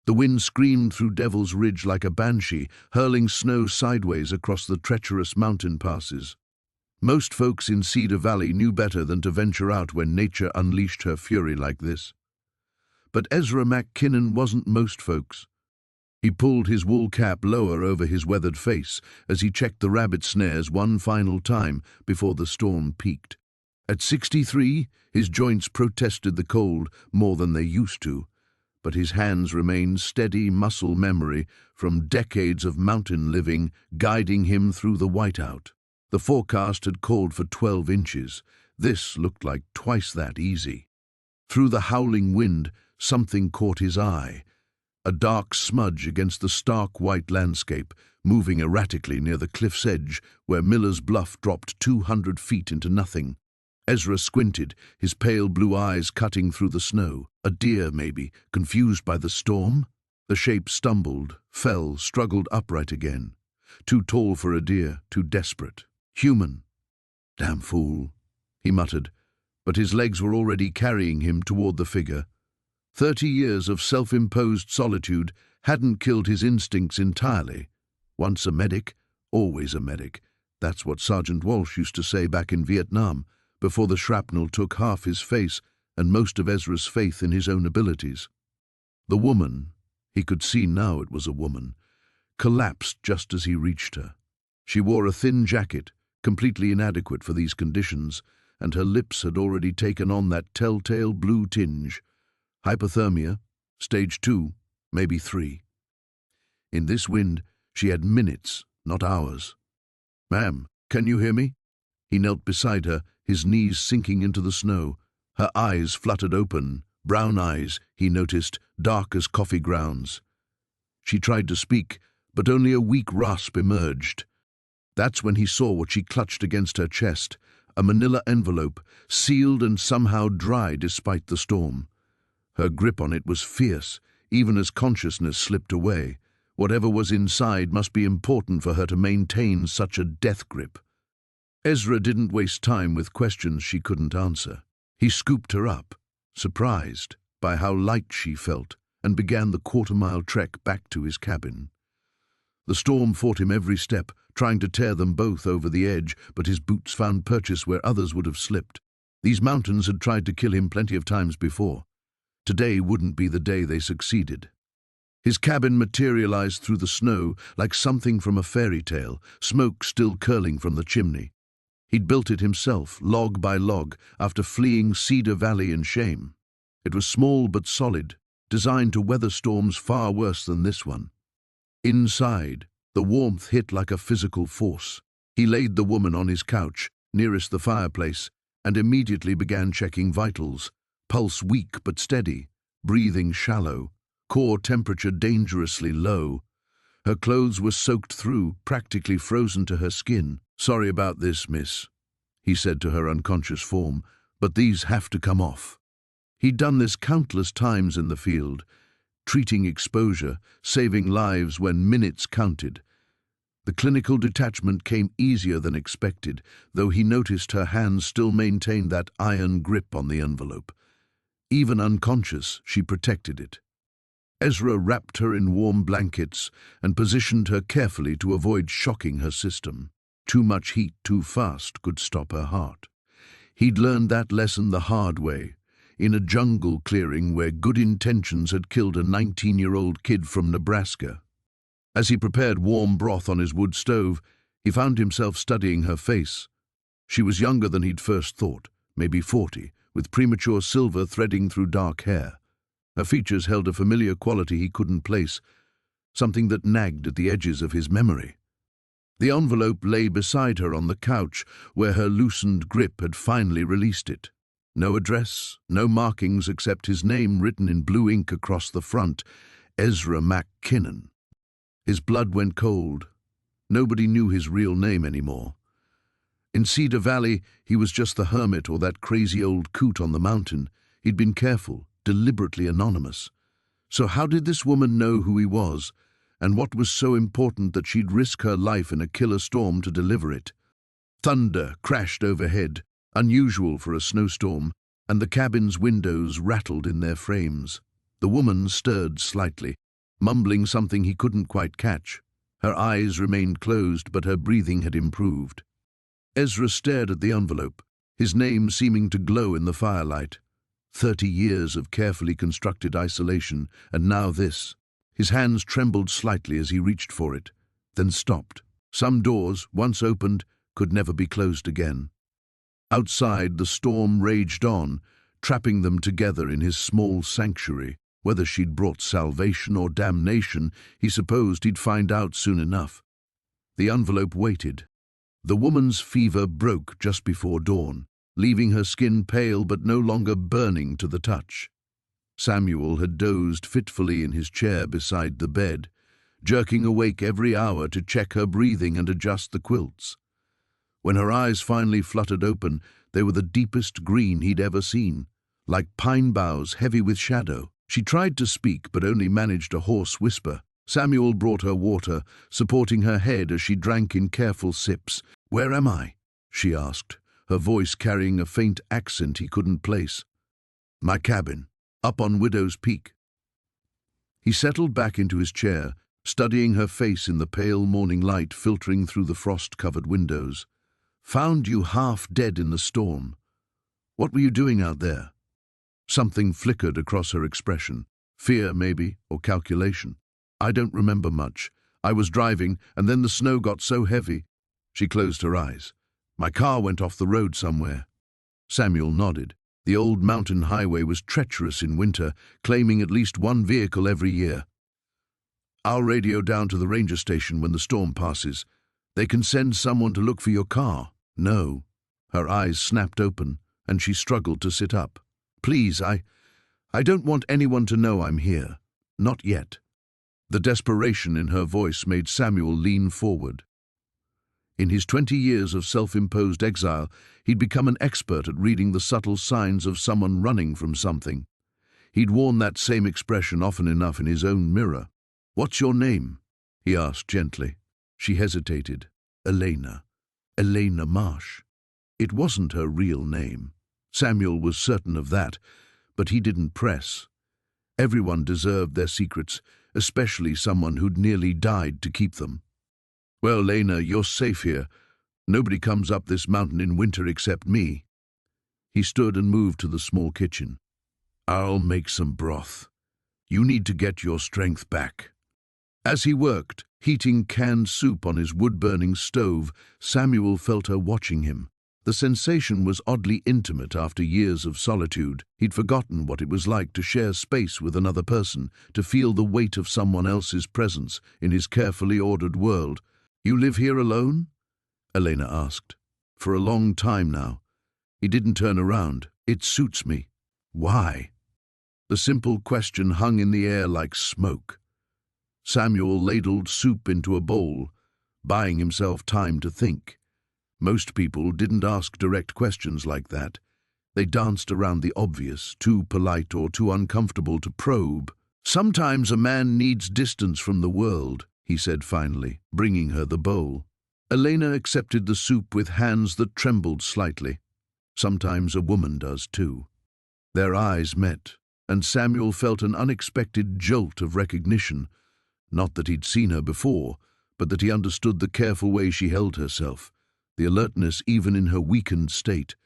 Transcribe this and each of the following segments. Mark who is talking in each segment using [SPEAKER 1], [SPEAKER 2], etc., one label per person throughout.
[SPEAKER 1] The wind screamed through Devil's Ridge like a banshee, hurling snow sideways across the treacherous mountain passes. Most folks in Cedar Valley knew better than to venture out when nature unleashed her fury like this. But Ezra McKinnon wasn't most folks. He pulled his wool cap lower over his weathered face as he checked the rabbit snares one final time before the storm peaked. At 63, his joints protested the cold more than they used to, but his hands remained steady muscle memory from decades of mountain living guiding him through the whiteout. The forecast had called for 12 inches. This looked like twice that easy. Through the howling wind, something caught his eye. A dark smudge against the stark white landscape, moving erratically near the cliff's edge where Miller's Bluff dropped 200 feet into nothing. Ezra squinted, his pale blue eyes cutting through the snow. A deer, maybe, confused by the storm? The shape stumbled, fell, struggled upright again. Too tall for a deer, too desperate. Human. Damn fool, he muttered, but his legs were already carrying him toward the figure. 30 years of self-imposed solitude hadn't killed his instincts entirely. Once a medic, always a medic. That's what Sergeant Walsh used to say back in Vietnam, before the shrapnel took half his face and most of Ezra's faith in his own abilities. The woman, he could see now it was a woman, collapsed just as he reached her. She wore a thin jacket, completely inadequate for these conditions, and her lips had already taken on that telltale blue tinge. Hypothermia, stage 2, maybe 3. In this wind, she had minutes, not hours. "Ma'am, can you hear me?" He knelt beside her, his knees sinking into the snow. Her eyes fluttered open, brown eyes, he noticed, dark as coffee grounds. She tried to speak, but only a weak rasp emerged. That's when he saw what she clutched against her chest, a manila envelope, sealed and somehow dry despite the storm. Her grip on it was fierce, even as consciousness slipped away. Whatever was inside must be important for her to maintain such a death grip. Ezra didn't waste time with questions she couldn't answer. He scooped her up, surprised by how light she felt, and began the quarter-mile trek back to his cabin. The storm fought him every step, trying to tear them both over the edge, but his boots found purchase where others would have slipped. These mountains had tried to kill him plenty of times before. Today wouldn't be the day they succeeded. His cabin materialized through the snow like something from a fairy tale, smoke still curling from the chimney. He'd built it himself, log by log, after fleeing Cedar Valley in shame. It was small but solid, designed to weather storms far worse than this one. Inside, the warmth hit like a physical force. He laid the woman on his couch, nearest the fireplace, and immediately began checking vitals. Pulse weak but steady, breathing shallow, core temperature dangerously low. Her clothes were soaked through, practically frozen to her skin. "Sorry about this, miss," he said to her unconscious form, "but these have to come off." He'd done this countless times in the field, treating exposure, saving lives when minutes counted. The clinical detachment came easier than expected, though he noticed her hands still maintained that iron grip on the envelope. Even unconscious, she protected it. Ezra wrapped her in warm blankets and positioned her carefully to avoid shocking her system. Too much heat too fast could stop her heart. He'd learned that lesson the hard way, in a jungle clearing where good intentions had killed a 19-year-old kid from Nebraska. As he prepared warm broth on his wood stove, he found himself studying her face. She was younger than he'd first thought, maybe 40, with premature silver threading through dark hair. Her features held a familiar quality he couldn't place, something that nagged at the edges of his memory. The envelope lay beside her on the couch, where her loosened grip had finally released it. No address, no markings except his name written in blue ink across the front, Ezra McKinnon. His blood went cold. Nobody knew his real name anymore. In Cedar Valley, he was just the hermit or that crazy old coot on the mountain. He'd been careful, deliberately anonymous. So how did this woman know who he was, and what was so important that she'd risk her life in a killer storm to deliver it? Thunder crashed overhead, unusual for a snowstorm, and the cabin's windows rattled in their frames. The woman stirred slightly, mumbling something he couldn't quite catch. Her eyes remained closed, but her breathing had improved. Ezra stared at the envelope, his name seeming to glow in the firelight. 30 years of carefully constructed isolation, and now this. His hands trembled slightly as he reached for it, then stopped. Some doors, once opened, could never be closed again. Outside, the storm raged on, trapping them together in his small sanctuary. Whether she'd brought salvation or damnation, he supposed he'd find out soon enough. The envelope waited. The woman's fever broke just before dawn, leaving her skin pale but no longer burning to the touch. Samuel had dozed fitfully in his chair beside the bed, jerking awake every hour to check her breathing and adjust the quilts. When her eyes finally fluttered open, they were the deepest green he'd ever seen, like pine boughs heavy with shadow. She tried to speak, but only managed a hoarse whisper. Samuel brought her water, supporting her head as she drank in careful sips. "Where am I?" she asked, her voice carrying a faint accent he couldn't place. "My cabin, up on Widow's Peak." He settled back into his chair, studying her face in the pale morning light filtering through the frost-covered windows. "Found you half dead in the storm. What were you doing out there?" Something flickered across her expression. Fear, maybe, or calculation. "I don't remember much. I was driving, and then the snow got so heavy." She closed her eyes. "My car went off the road somewhere." Samuel nodded. The old mountain highway was treacherous in winter, claiming at least one vehicle every year. "I'll radio down to the ranger station when the storm passes. They can send someone to look for your car." "No." Her eyes snapped open, and she struggled to sit up. "Please, I don't want anyone to know I'm here. Not yet." The desperation in her voice made Samuel lean forward. In his 20 years of self-imposed exile, he'd become an expert at reading the subtle signs of someone running from something. He'd worn that same expression often enough in his own mirror. "What's your name?" he asked gently. She hesitated. "Elena. Elena Marsh." It wasn't her real name. Samuel was certain of that, but he didn't press. Everyone deserved their secrets, especially someone who'd nearly died to keep them. "Well, Lena, you're safe here. Nobody comes up this mountain in winter except me." He stood and moved to the small kitchen. "I'll make some broth. You need to get your strength back." As he worked, heating canned soup on his wood-burning stove, Samuel felt her watching him. The sensation was oddly intimate after years of solitude. He'd forgotten what it was like to share space with another person, to feel the weight of someone else's presence in his carefully ordered world. "You live here alone?" Elena asked. "For a long time now." He didn't turn around. "It suits me." "Why?" The simple question hung in the air like smoke. Samuel ladled soup into a bowl, buying himself time to think. Most people didn't ask direct questions like that. They danced around the obvious, too polite or too uncomfortable to probe. "Sometimes a man needs distance from the world," he said finally, bringing her the bowl. Elena accepted the soup with hands that trembled slightly. Sometimes a woman does too. Their eyes met, and Samuel felt an unexpected jolt of recognition. Not that he'd seen her before, but that he understood the careful way she held herself, the alertness even in her weakened state,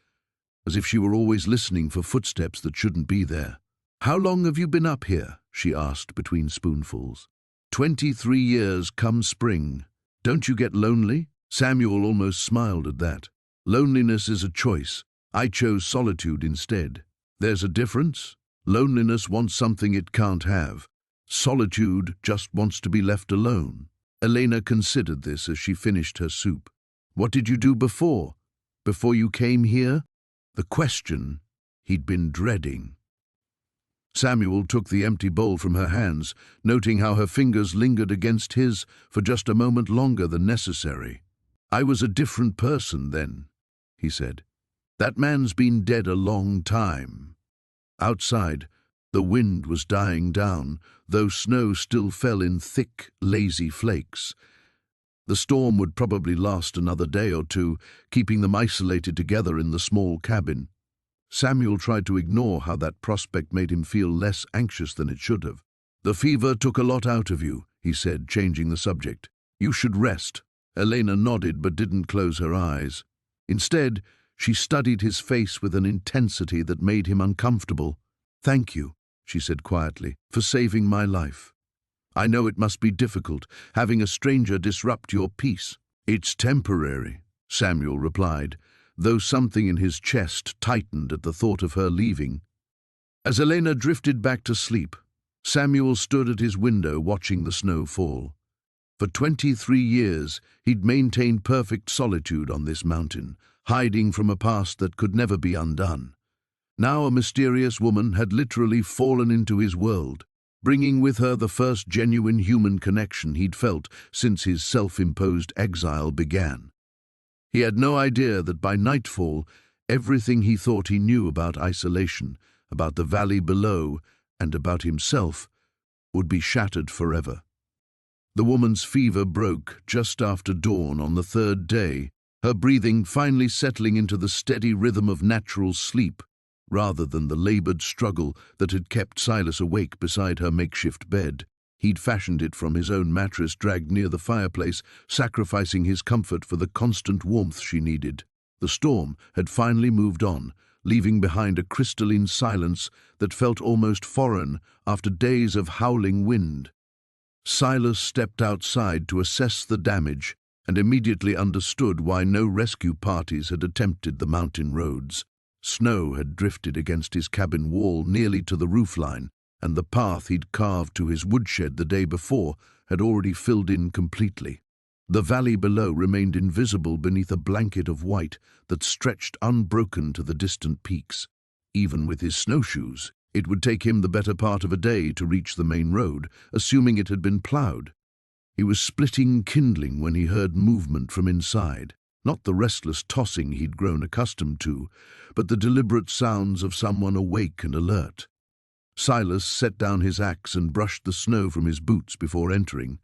[SPEAKER 1] as if she were always listening for footsteps that shouldn't be there. "How long have you been up here?" she asked between spoonfuls. 23 years come spring. Don't you get lonely?" Samuel almost smiled at that. "Loneliness is a choice. I chose solitude instead. There's a difference. Loneliness wants something it can't have. Solitude just wants to be left alone." Elena considered this as she finished her soup. "What did you do before you came here?" The question he'd been dreading. Samuel took the empty bowl from her hands, noting how her fingers lingered against his for just a moment longer than necessary. "I was a different person then," he said. "That man's been dead a long time." Outside, the wind was dying down, though snow still fell in thick, lazy flakes. The storm would probably last another day or two, keeping them isolated together in the small cabin. Samuel tried to ignore how that prospect made him feel less anxious than it should have. "The fever took a lot out of you," he said, changing the subject. "You should rest." Elena nodded but didn't close her eyes. Instead, she studied his face with an intensity that made him uncomfortable. "Thank you," she said quietly, "for saving my life. I know it must be difficult, having a stranger disrupt your peace." "It's temporary," Samuel replied, though something in his chest tightened at the thought of her leaving. As Elena drifted back to sleep, Samuel stood at his window watching the snow fall. For 23 years, he'd maintained perfect solitude on this mountain, hiding from a past that could never be undone. Now a mysterious woman had literally fallen into his world, bringing with her the first genuine human connection he'd felt since his self-imposed exile began. He had no idea that by nightfall, everything he thought he knew about isolation, about the valley below, and about himself, would be shattered forever. The woman's fever broke just after dawn on the third day, her breathing finally settling into the steady rhythm of natural sleep, rather than the labored struggle that had kept Silas awake beside her makeshift bed. He'd fashioned it from his own mattress dragged near the fireplace, sacrificing his comfort for the constant warmth she needed. The storm had finally moved on, leaving behind a crystalline silence that felt almost foreign after days of howling wind. Silas stepped outside to assess the damage and immediately understood why no rescue parties had attempted the mountain roads. Snow had drifted against his cabin wall nearly to the roofline, and the path he'd carved to his woodshed the day before had already filled in completely. The valley below remained invisible beneath a blanket of white that stretched unbroken to the distant peaks. Even with his snowshoes, it would take him the better part of a day to reach the main road, assuming it had been plowed. He was splitting kindling when he heard movement from inside, not the restless tossing he'd grown accustomed to, but the deliberate sounds of someone awake and alert. Silas set down his axe and brushed the snow from his boots before entering.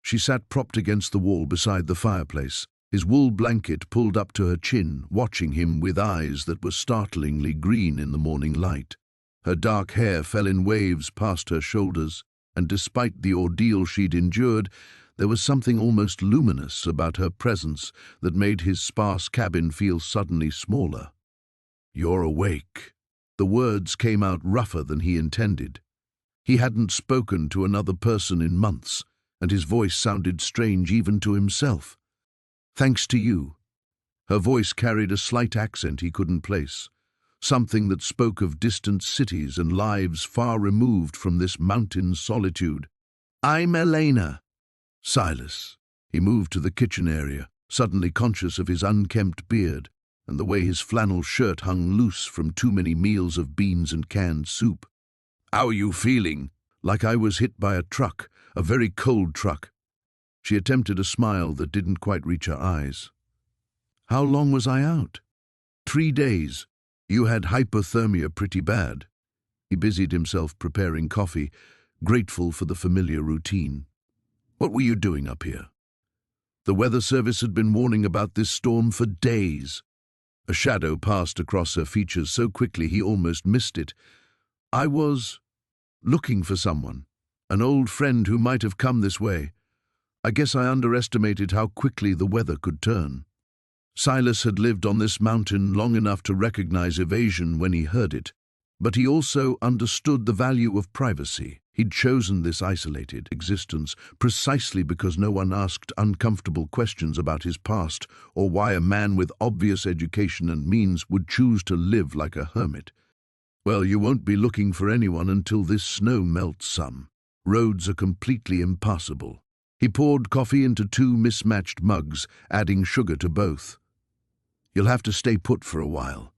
[SPEAKER 1] She sat propped against the wall beside the fireplace, his wool blanket pulled up to her chin, watching him with eyes that were startlingly green in the morning light. Her dark hair fell in waves past her shoulders, and despite the ordeal she'd endured, there was something almost luminous about her presence that made his sparse cabin feel suddenly smaller. "You're awake." The words came out rougher than he intended. He hadn't spoken to another person in months, and his voice sounded strange even to himself. "Thanks to you." Her voice carried a slight accent he couldn't place, something that spoke of distant cities and lives far removed from this mountain solitude. "I'm Elena." "Silas." He moved to the kitchen area, suddenly conscious of his unkempt beard and the way his flannel shirt hung loose from too many meals of beans and canned soup. "How are you feeling?" "Like I was hit by a truck, a very cold truck." She attempted a smile that didn't quite reach her eyes. "How long was I out?" 3 days. You had hypothermia pretty bad." He busied himself preparing coffee, grateful for the familiar routine. "What were you doing up here?" The weather service had been warning about this storm for days. A shadow passed across her features so quickly he almost missed it. "I was looking for someone, an old friend who might have come this way. I guess I underestimated how quickly the weather could turn." Silas had lived on this mountain long enough to recognize evasion when he heard it, but he also understood the value of privacy. He'd chosen this isolated existence precisely because no one asked uncomfortable questions about his past or why a man with obvious education and means would choose to live like a hermit. "Well, you won't be looking for anyone until this snow melts some. Roads are completely impassable." He poured coffee into 2 mismatched mugs, adding sugar to both. "You'll have to stay put for a while."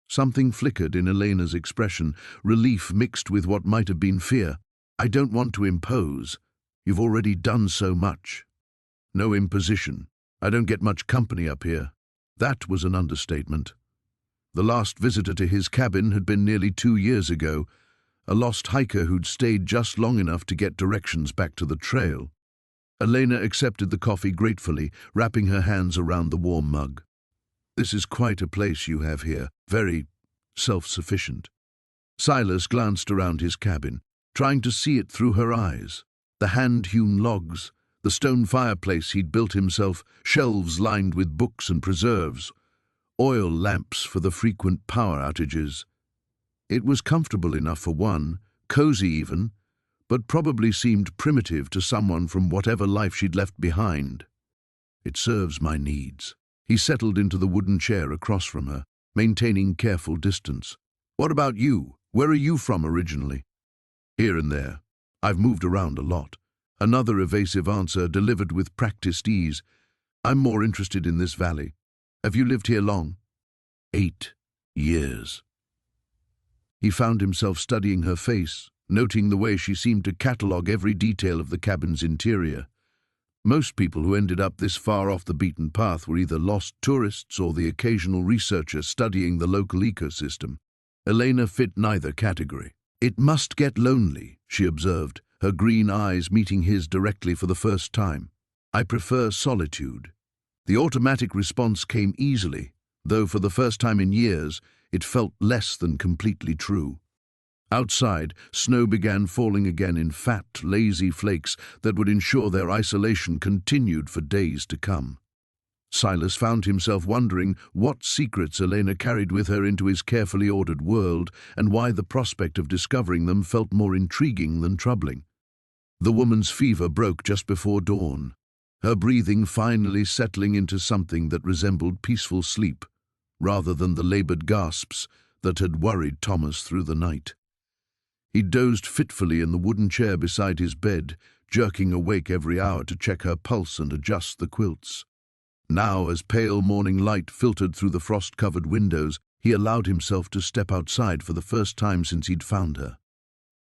[SPEAKER 1] Something flickered in Elena's expression, relief mixed with what might have been fear. "I don't want to impose. You've already done so much." "No imposition. I don't get much company up here." That was an understatement. The last visitor to his cabin had been nearly 2 years ago, a lost hiker who'd stayed just long enough to get directions back to the trail. Elena accepted the coffee gratefully, wrapping her hands around the warm mug. "This is quite a place you have here, very self-sufficient." Silas glanced around his cabin. trying to see it through her eyes. The hand-hewn logs, the stone fireplace he'd built himself, shelves lined with books and preserves, oil lamps for the frequent power outages. It was comfortable enough for one, cozy even, but probably seemed primitive to someone from whatever life she'd left behind. It serves my needs. He settled into the wooden chair across from her, maintaining careful distance. What about you? Where are you from originally? Here and there. I've moved around a lot. Another evasive answer delivered with practiced ease. I'm more interested in this valley. Have you lived here long? 8 years. He found himself studying her face, noting the way she seemed to catalogue every detail of the cabin's interior. Most people who ended up this far off the beaten path were either lost tourists or the occasional researcher studying the local ecosystem. Elena fit neither category. It must get lonely, she observed, her green eyes meeting his directly for the first time. I prefer solitude. The automatic response came easily, though for the first time in years, it felt less than completely true. Outside, snow began falling again in fat, lazy flakes that would ensure their isolation continued for days to come. Silas found himself wondering what secrets Elena carried with her into his carefully ordered world and why the prospect of discovering them felt more intriguing than troubling. The woman's fever broke just before dawn, her breathing finally settling into something that resembled peaceful sleep, rather than the labored gasps that had worried Thomas through the night. He dozed fitfully in the wooden chair beside his bed, jerking awake every hour to check her pulse and adjust the quilts. Now, as pale morning light filtered through the frost-covered windows, he allowed himself to step outside for the first time since he'd found her.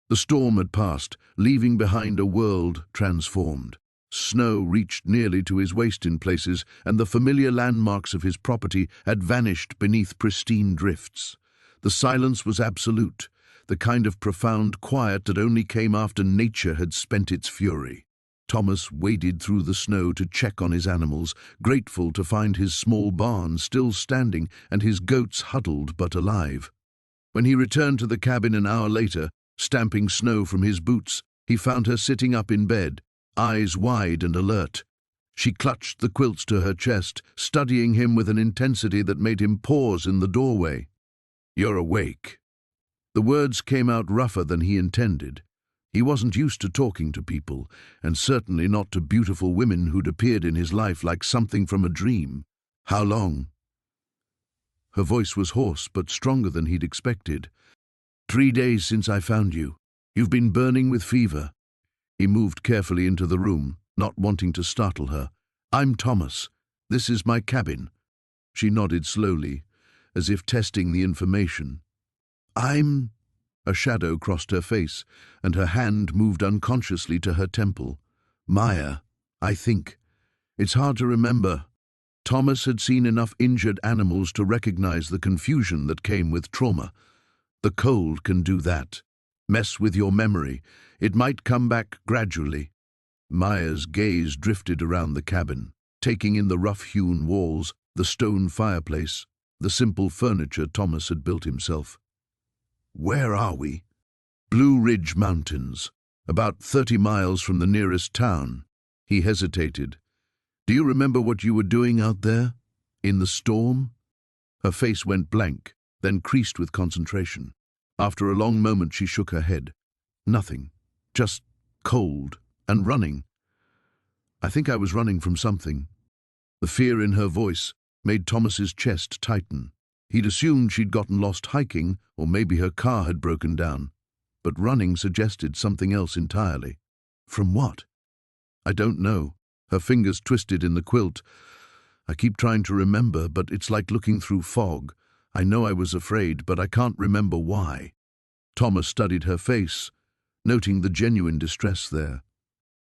[SPEAKER 1] The storm had passed, leaving behind a world transformed. Snow reached nearly to his waist in places, and the familiar landmarks of his property had vanished beneath pristine drifts. The silence was absolute, the kind of profound quiet that only came after nature had spent its fury. Thomas waded through the snow to check on his animals, grateful to find his small barn still standing and his goats huddled but alive. When he returned to the cabin an hour later, stamping snow from his boots, he found her sitting up in bed, eyes wide and alert. She clutched the quilts to her chest, studying him with an intensity that made him pause in the doorway. "You're awake." The words came out rougher than he intended. He wasn't used to talking to people, and certainly not to beautiful women who'd appeared in his life like something from a dream. "How long?" Her voice was hoarse but stronger than he'd expected. 3 days since I found you. You've been burning with fever." He moved carefully into the room, not wanting to startle her. "I'm Thomas. This is my cabin." She nodded slowly, as if testing the information. A shadow crossed her face, and her hand moved unconsciously to her temple. "Maya, I think. It's hard to remember." Thomas had seen enough injured animals to recognize the confusion that came with trauma. The cold can do that. Mess with your memory. It might come back gradually. Maya's gaze drifted around the cabin, taking in the rough-hewn walls, the stone fireplace, the simple furniture Thomas had built himself. "Where are we?" "Blue Ridge Mountains, about 30 miles from the nearest town." He hesitated. "Do you remember what you were doing out there? In the storm?" Her face went blank, then creased with concentration. After a long moment she shook her head. "Nothing. Just cold and running. I think I was running from something." The fear in her voice made Thomas's chest tighten. He'd assumed she'd gotten lost hiking, or maybe her car had broken down. But running suggested something else entirely. "From what?" "I don't know." Her fingers twisted in the quilt. "I keep trying to remember, but it's like looking through fog. I know I was afraid, but I can't remember why." Thomas studied her face, noting the genuine distress there.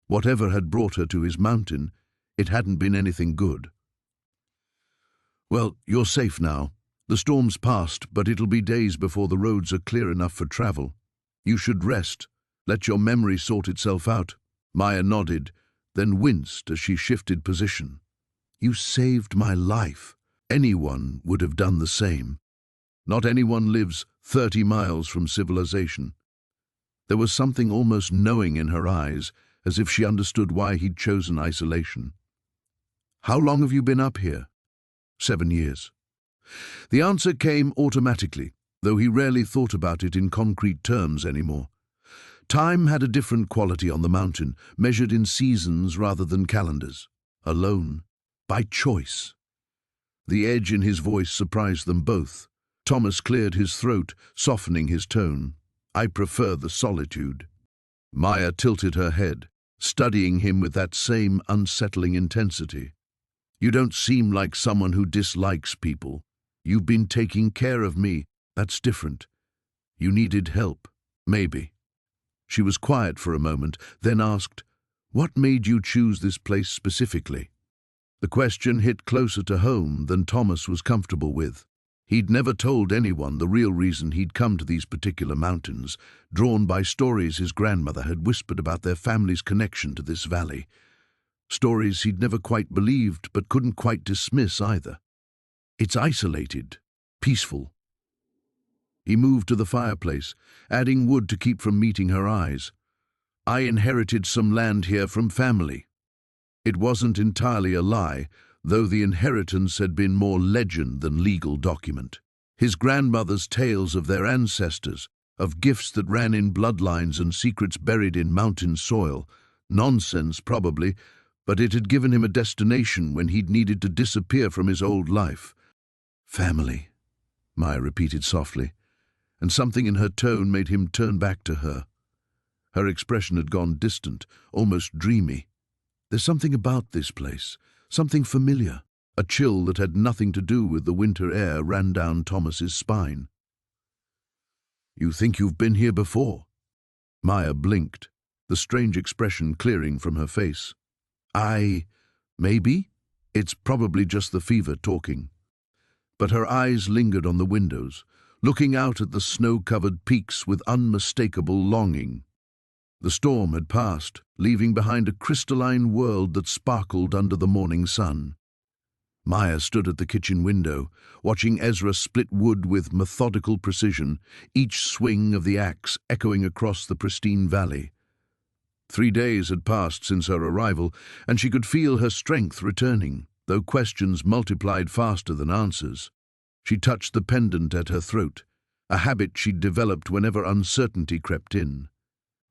[SPEAKER 1] Whatever had brought her to his mountain, it hadn't been anything good. "Well, you're safe now. The storm's passed, but it'll be days before the roads are clear enough for travel. You should rest. Let your memory sort itself out." Maya nodded, then winced as she shifted position. "You saved my life. Anyone would have done the same. Not anyone lives 30 miles from civilization." There was something almost knowing in her eyes, as if she understood why he'd chosen isolation. "How long have you been up here?" 7 years. The answer came automatically, though he rarely thought about it in concrete terms anymore. Time had a different quality on the mountain, measured in seasons rather than calendars. Alone, by choice. The edge in his voice surprised them both. Thomas cleared his throat, softening his tone. "I prefer the solitude." Maya tilted her head, studying him with that same unsettling intensity. "You don't seem like someone who dislikes people. You've been taking care of me. That's different. You needed help, maybe." She was quiet for a moment, then asked, "What made you choose this place specifically?" The question hit closer to home than Thomas was comfortable with. He'd never told anyone the real reason he'd come to these particular mountains, drawn by stories his grandmother had whispered about their family's connection to this valley. Stories he'd never quite believed but couldn't quite dismiss either. "It's isolated, peaceful." He moved to the fireplace, adding wood to keep from meeting her eyes. "I inherited some land here from family." It wasn't entirely a lie, though the inheritance had been more legend than legal document. His grandmother's tales of their ancestors, of gifts that ran in bloodlines and secrets buried in mountain soil. Nonsense, probably, but it had given him a destination when he'd needed to disappear from his old life. "Family," Maya repeated softly, and something in her tone made him turn back to her. Her expression had gone distant, almost dreamy. "There's something about this place, something familiar." A chill that had nothing to do with the winter air ran down Thomas's spine. "You think you've been here before?" Maya blinked, the strange expression clearing from her face. Maybe. It's probably just the fever talking." But her eyes lingered on the windows, looking out at the snow-covered peaks with unmistakable longing. The storm had passed, leaving behind a crystalline world that sparkled under the morning sun. Maya stood at the kitchen window, watching Ezra split wood with methodical precision, each swing of the axe echoing across the pristine valley. 3 days had passed since her arrival, and she could feel her strength returning, though questions multiplied faster than answers. She touched the pendant at her throat, a habit she'd developed whenever uncertainty crept in.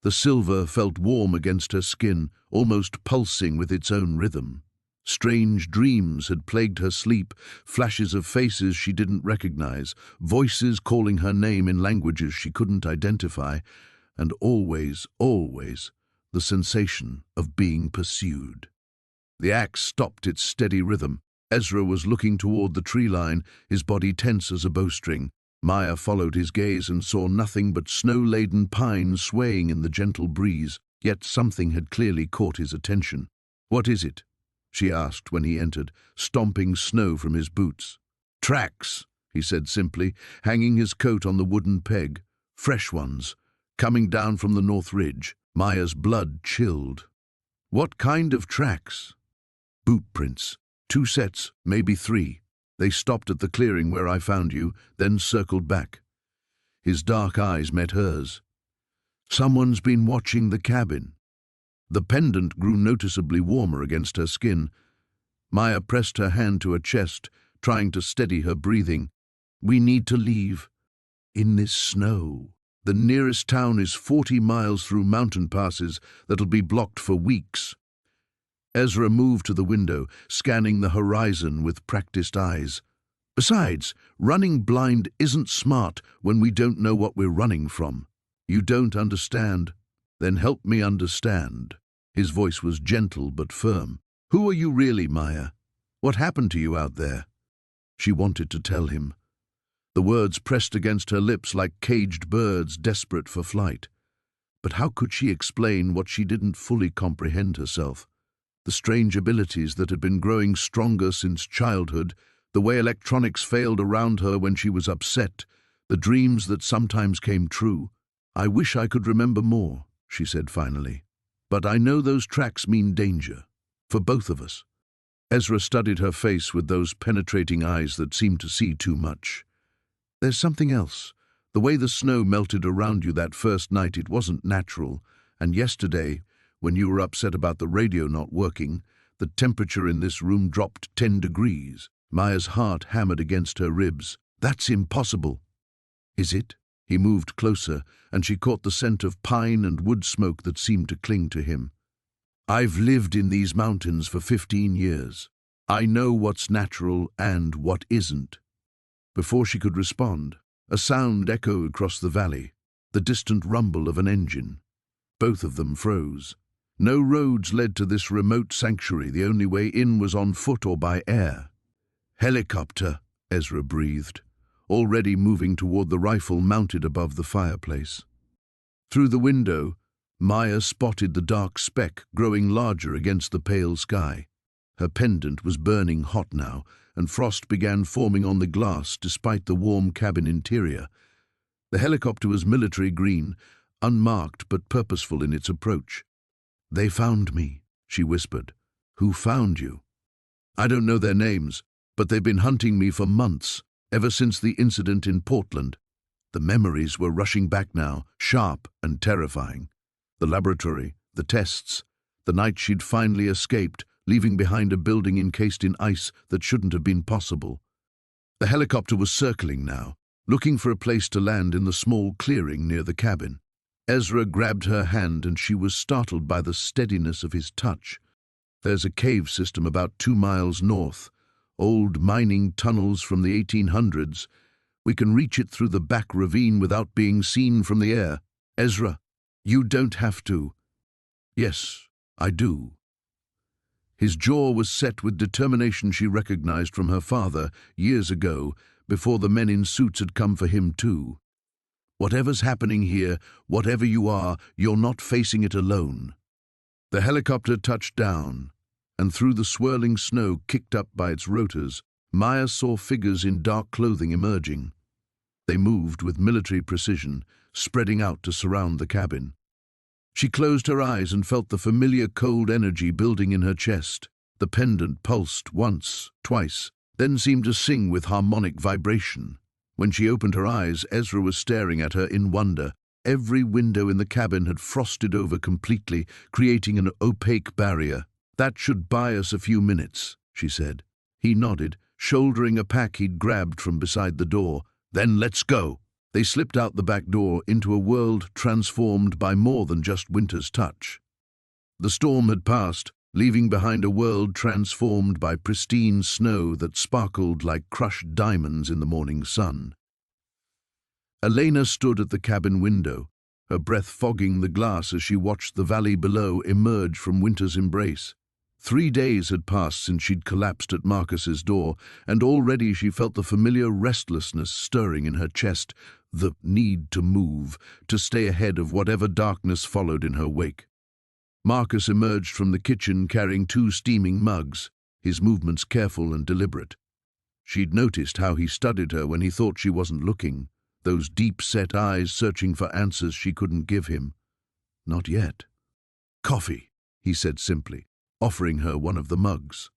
[SPEAKER 1] The silver felt warm against her skin, almost pulsing with its own rhythm. Strange dreams had plagued her sleep, flashes of faces she didn't recognize, voices calling her name in languages she couldn't identify, and always, always, the sensation of being pursued. The axe stopped its steady rhythm. Ezra was looking toward the tree line, his body tense as a bowstring. Maya followed his gaze and saw nothing but snow-laden pines swaying in the gentle breeze, yet something had clearly caught his attention. "What is it?" she asked when he entered, stomping snow from his boots. "Tracks," he said simply, hanging his coat on the wooden peg. "Fresh ones, coming down from the North Ridge." Maya's blood chilled. "What kind of tracks?" "Boot prints. 2 sets, maybe 3. They stopped at the clearing where I found you, then circled back." His dark eyes met hers. "Someone's been watching the cabin." The pendant grew noticeably warmer against her skin. Maya pressed her hand to her chest, trying to steady her breathing. "We need to leave. In this snow. The nearest town is 40 miles through mountain passes that'll be blocked for weeks." Ezra moved to the window, scanning the horizon with practiced eyes. "Besides, running blind isn't smart when we don't know what we're running from." "You don't understand? Then help me understand." His voice was gentle but firm. "Who are you really, Maya? What happened to you out there?" She wanted to tell him. The words pressed against her lips like caged birds desperate for flight. But how could she explain what she didn't fully comprehend herself? The strange abilities that had been growing stronger since childhood, the way electronics failed around her when she was upset, the dreams that sometimes came true. "I wish I could remember more," she said finally. "But I know those tracks mean danger. For both of us." Ezra studied her face with those penetrating eyes that seemed to see too much. "There's something else. The way the snow melted around you that first night, it wasn't natural. And yesterday, when you were upset about the radio not working, the temperature in this room dropped 10 degrees. Maya's heart hammered against her ribs. That's impossible. Is it? He moved closer, and she caught the scent of pine and wood smoke that seemed to cling to him. I've lived in these mountains for 15 years. I know what's natural and what isn't. Before she could respond, a sound echoed across the valley, the distant rumble of an engine. Both of them froze. No roads led to this remote sanctuary. The only way in was on foot or by air. Helicopter, Ezra breathed, already moving toward the rifle mounted above the fireplace. Through the window, Maya spotted the dark speck growing larger against the pale sky. Her pendant was burning hot now, and frost began forming on the glass despite the warm cabin interior. The helicopter was military green, unmarked but purposeful in its approach. "They found me," she whispered. "Who found you?" "I don't know their names, but they've been hunting me for months, ever since the incident in Portland." The memories were rushing back now, sharp and terrifying. The laboratory, the tests, the night she'd finally escaped, leaving behind a building encased in ice that shouldn't have been possible. The helicopter was circling now, looking for a place to land in the small clearing near the cabin. Ezra grabbed her hand, and she was startled by the steadiness of his touch. "There's a cave system about 2 miles north, old mining tunnels from the 1800s. We can reach it through the back ravine without being seen from the air. Ezra, you don't have to." "Yes, I do." His jaw was set with determination she recognized from her father years ago, before the men in suits had come for him too. "Whatever's happening here, whatever you are, you're not facing it alone." The helicopter touched down, and through the swirling snow kicked up by its rotors, Maya saw figures in dark clothing emerging. They moved with military precision, spreading out to surround the cabin. She closed her eyes and felt the familiar cold energy building in her chest. The pendant pulsed once, twice, then seemed to sing with harmonic vibration. When she opened her eyes, Ezra was staring at her in wonder. Every window in the cabin had frosted over completely, creating an opaque barrier. "That should buy us a few minutes," she said. He nodded, shouldering a pack he'd grabbed from beside the door. "Then let's go." They slipped out the back door into a world transformed by more than just winter's touch. The storm had passed, leaving behind a world transformed by pristine snow that sparkled like crushed diamonds in the morning sun. Elena stood at the cabin window, her breath fogging the glass as she watched the valley below emerge from winter's embrace. 3 days had passed since she'd collapsed at Marcus's door, and already she felt the familiar restlessness stirring in her chest, the need to move, to stay ahead of whatever darkness followed in her wake. Marcus emerged from the kitchen carrying 2 steaming mugs, his movements careful and deliberate. She'd noticed how he studied her when he thought she wasn't looking, those deep-set eyes searching for answers she couldn't give him. "Not yet." "Coffee," he said simply, offering her one of the mugs.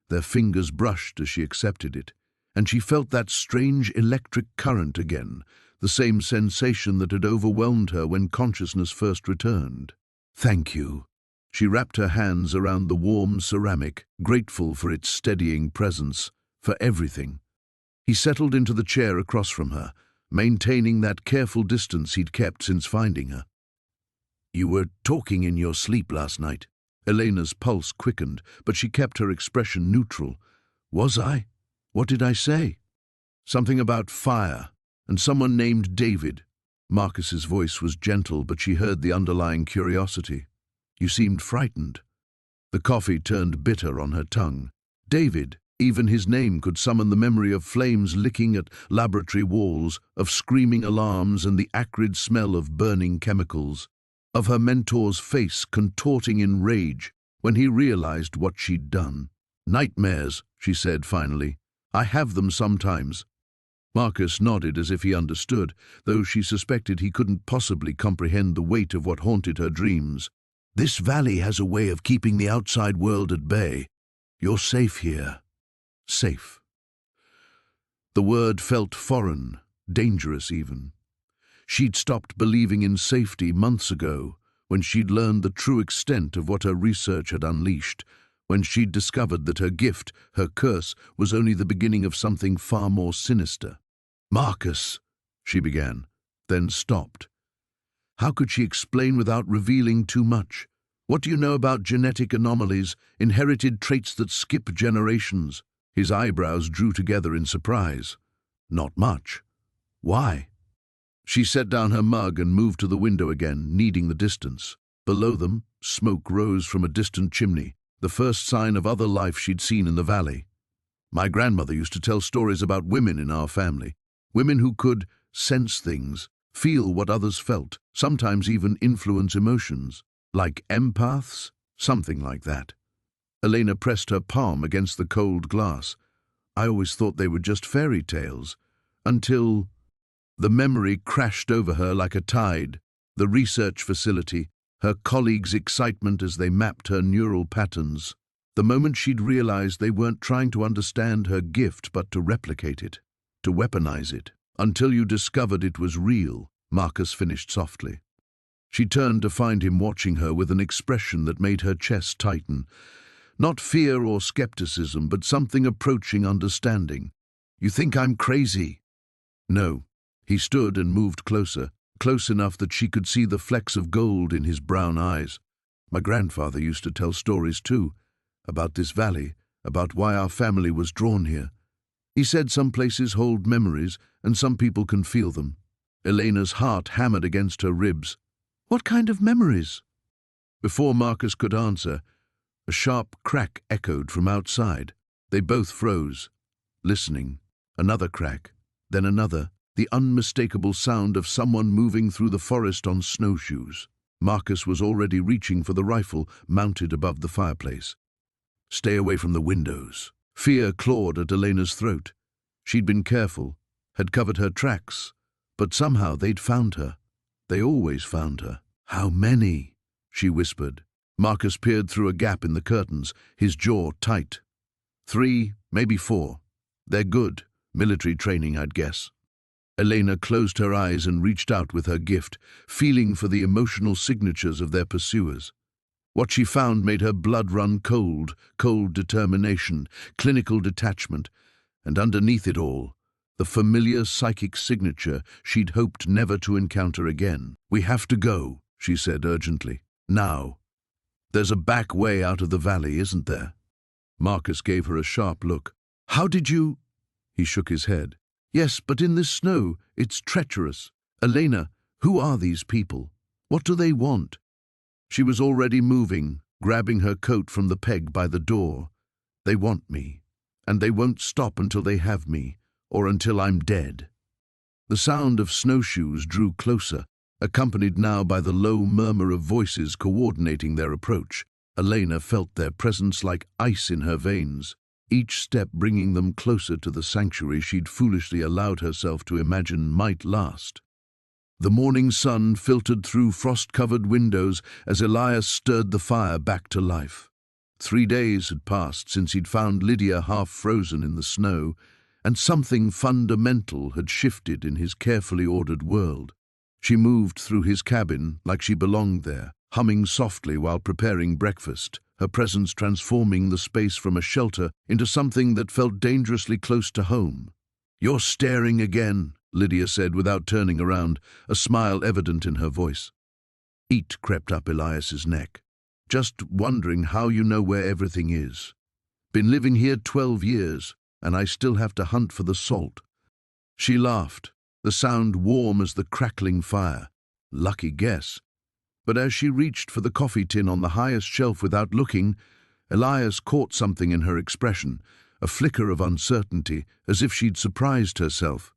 [SPEAKER 1] Their fingers brushed as she accepted it, and she felt that strange electric current again, the same sensation that had overwhelmed her when consciousness first returned. "Thank you." She wrapped her hands around the warm ceramic, grateful for its steadying presence, for everything. He settled into the chair across from her, maintaining that careful distance he'd kept since finding her. "You were talking in your sleep last night." Elena's pulse quickened, but she kept her expression neutral. "Was I? What did I say?" "Something about fire, and someone named David." Marcus's voice was gentle, but she heard the underlying curiosity. "You seemed frightened." The coffee turned bitter on her tongue. David, even his name could summon the memory of flames licking at laboratory walls, of screaming alarms and the acrid smell of burning chemicals, of her mentor's face contorting in rage when he realized what she'd done. "Nightmares," she said finally. "I have them sometimes." Marcus nodded as if he understood, though she suspected he couldn't possibly comprehend the weight of what haunted her dreams. "This valley has a way of keeping the outside world at bay. You're safe here." Safe. The word felt foreign, dangerous even. She'd stopped believing in safety months ago, when she'd learned the true extent of what her research had unleashed, when she'd discovered that her gift, her curse, was only the beginning of something far more sinister. "Marcus," she began, then stopped. How could she explain without revealing too much? "What do you know about genetic anomalies, inherited traits that skip generations?" His eyebrows drew together in surprise. "Not much." "Why?" She set down her mug and moved to the window again, needing the distance. Below them, smoke rose from a distant chimney, the first sign of other life she'd seen in the valley. "My grandmother used to tell stories about women in our family, women who could sense things, feel what others felt, sometimes even influence emotions. Like empaths? Something like that." Elena pressed her palm against the cold glass. "I always thought they were just fairy tales, until—" The memory crashed over her like a tide, the research facility, her colleagues' excitement as they mapped her neural patterns. The moment she'd realized they weren't trying to understand her gift but to replicate it, to weaponize it. "Until you discovered it was real," Marcus finished softly. She turned to find him watching her with an expression that made her chest tighten. Not fear or skepticism, but something approaching understanding. "You think I'm crazy?" "No." He stood and moved closer, close enough that she could see the flecks of gold in his brown eyes. "My grandfather used to tell stories too, about this valley, about why our family was drawn here. He said some places hold memories, and some people can feel them." Elena's heart hammered against her ribs. "What kind of memories?" Before Marcus could answer, a sharp crack echoed from outside. They both froze, listening. Another crack, then another, the unmistakable sound of someone moving through the forest on snowshoes. Marcus was already reaching for the rifle mounted above the fireplace. "Stay away from the windows." Fear clawed at Elena's throat. She'd been careful, had covered her tracks, but somehow they'd found her. They always found her. "How many?" she whispered. Marcus peered through a gap in the curtains, his jaw tight. "3, maybe 4. They're good. Military training, I'd guess." Elena closed her eyes and reached out with her gift, feeling for the emotional signatures of their pursuers. What she found made her blood run cold, cold determination, clinical detachment, and underneath it all, the familiar psychic signature she'd hoped never to encounter again. "We have to go," she said urgently. "Now. There's a back way out of the valley, isn't there?" Marcus gave her a sharp look. "How did you—" He shook his head. "Yes, but in this snow, it's treacherous. Elena, who are these people? What do they want?" She was already moving, grabbing her coat from the peg by the door. "They want me, and they won't stop until they have me, or until I'm dead." The sound of snowshoes drew closer, accompanied now by the low murmur of voices coordinating their approach. Elena felt their presence like ice in her veins, each step bringing them closer to the sanctuary she'd foolishly allowed herself to imagine might last. The morning sun filtered through frost-covered windows as Elias stirred the fire back to life. 3 days had passed since he'd found Lydia half frozen in the snow, and something fundamental had shifted in his carefully ordered world. She moved through his cabin like she belonged there, humming softly while preparing breakfast, her presence transforming the space from a shelter into something that felt dangerously close to home. "You're staring again," Lydia said without turning around, a smile evident in her voice. Heat crept up Elias's neck. "Just wondering how you know where everything is. Been living here 12 years, and I still have to hunt for the salt." She laughed, the sound warm as the crackling fire. Lucky guess. But as she reached for the coffee tin on the highest shelf without looking, Elias caught something in her expression, a flicker of uncertainty, as if she'd surprised herself.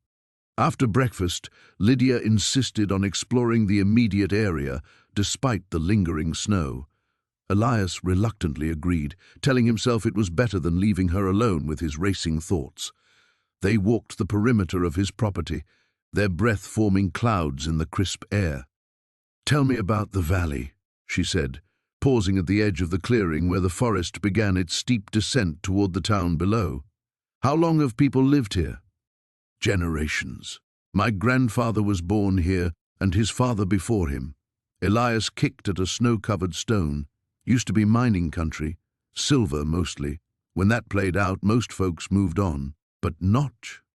[SPEAKER 1] After breakfast, Lydia insisted on exploring the immediate area, despite the lingering snow. Elias reluctantly agreed, telling himself it was better than leaving her alone with his racing thoughts. They walked the perimeter of his property, their breath forming clouds in the crisp air. "Tell me about the valley," she said, pausing at the edge of the clearing where the forest began its steep descent toward the town below. "How long have people lived here?" "Generations. My grandfather was born here, and his father before him. Elias kicked at a snow-covered stone. Used to be mining country, silver mostly. When that played out, most folks moved on. But not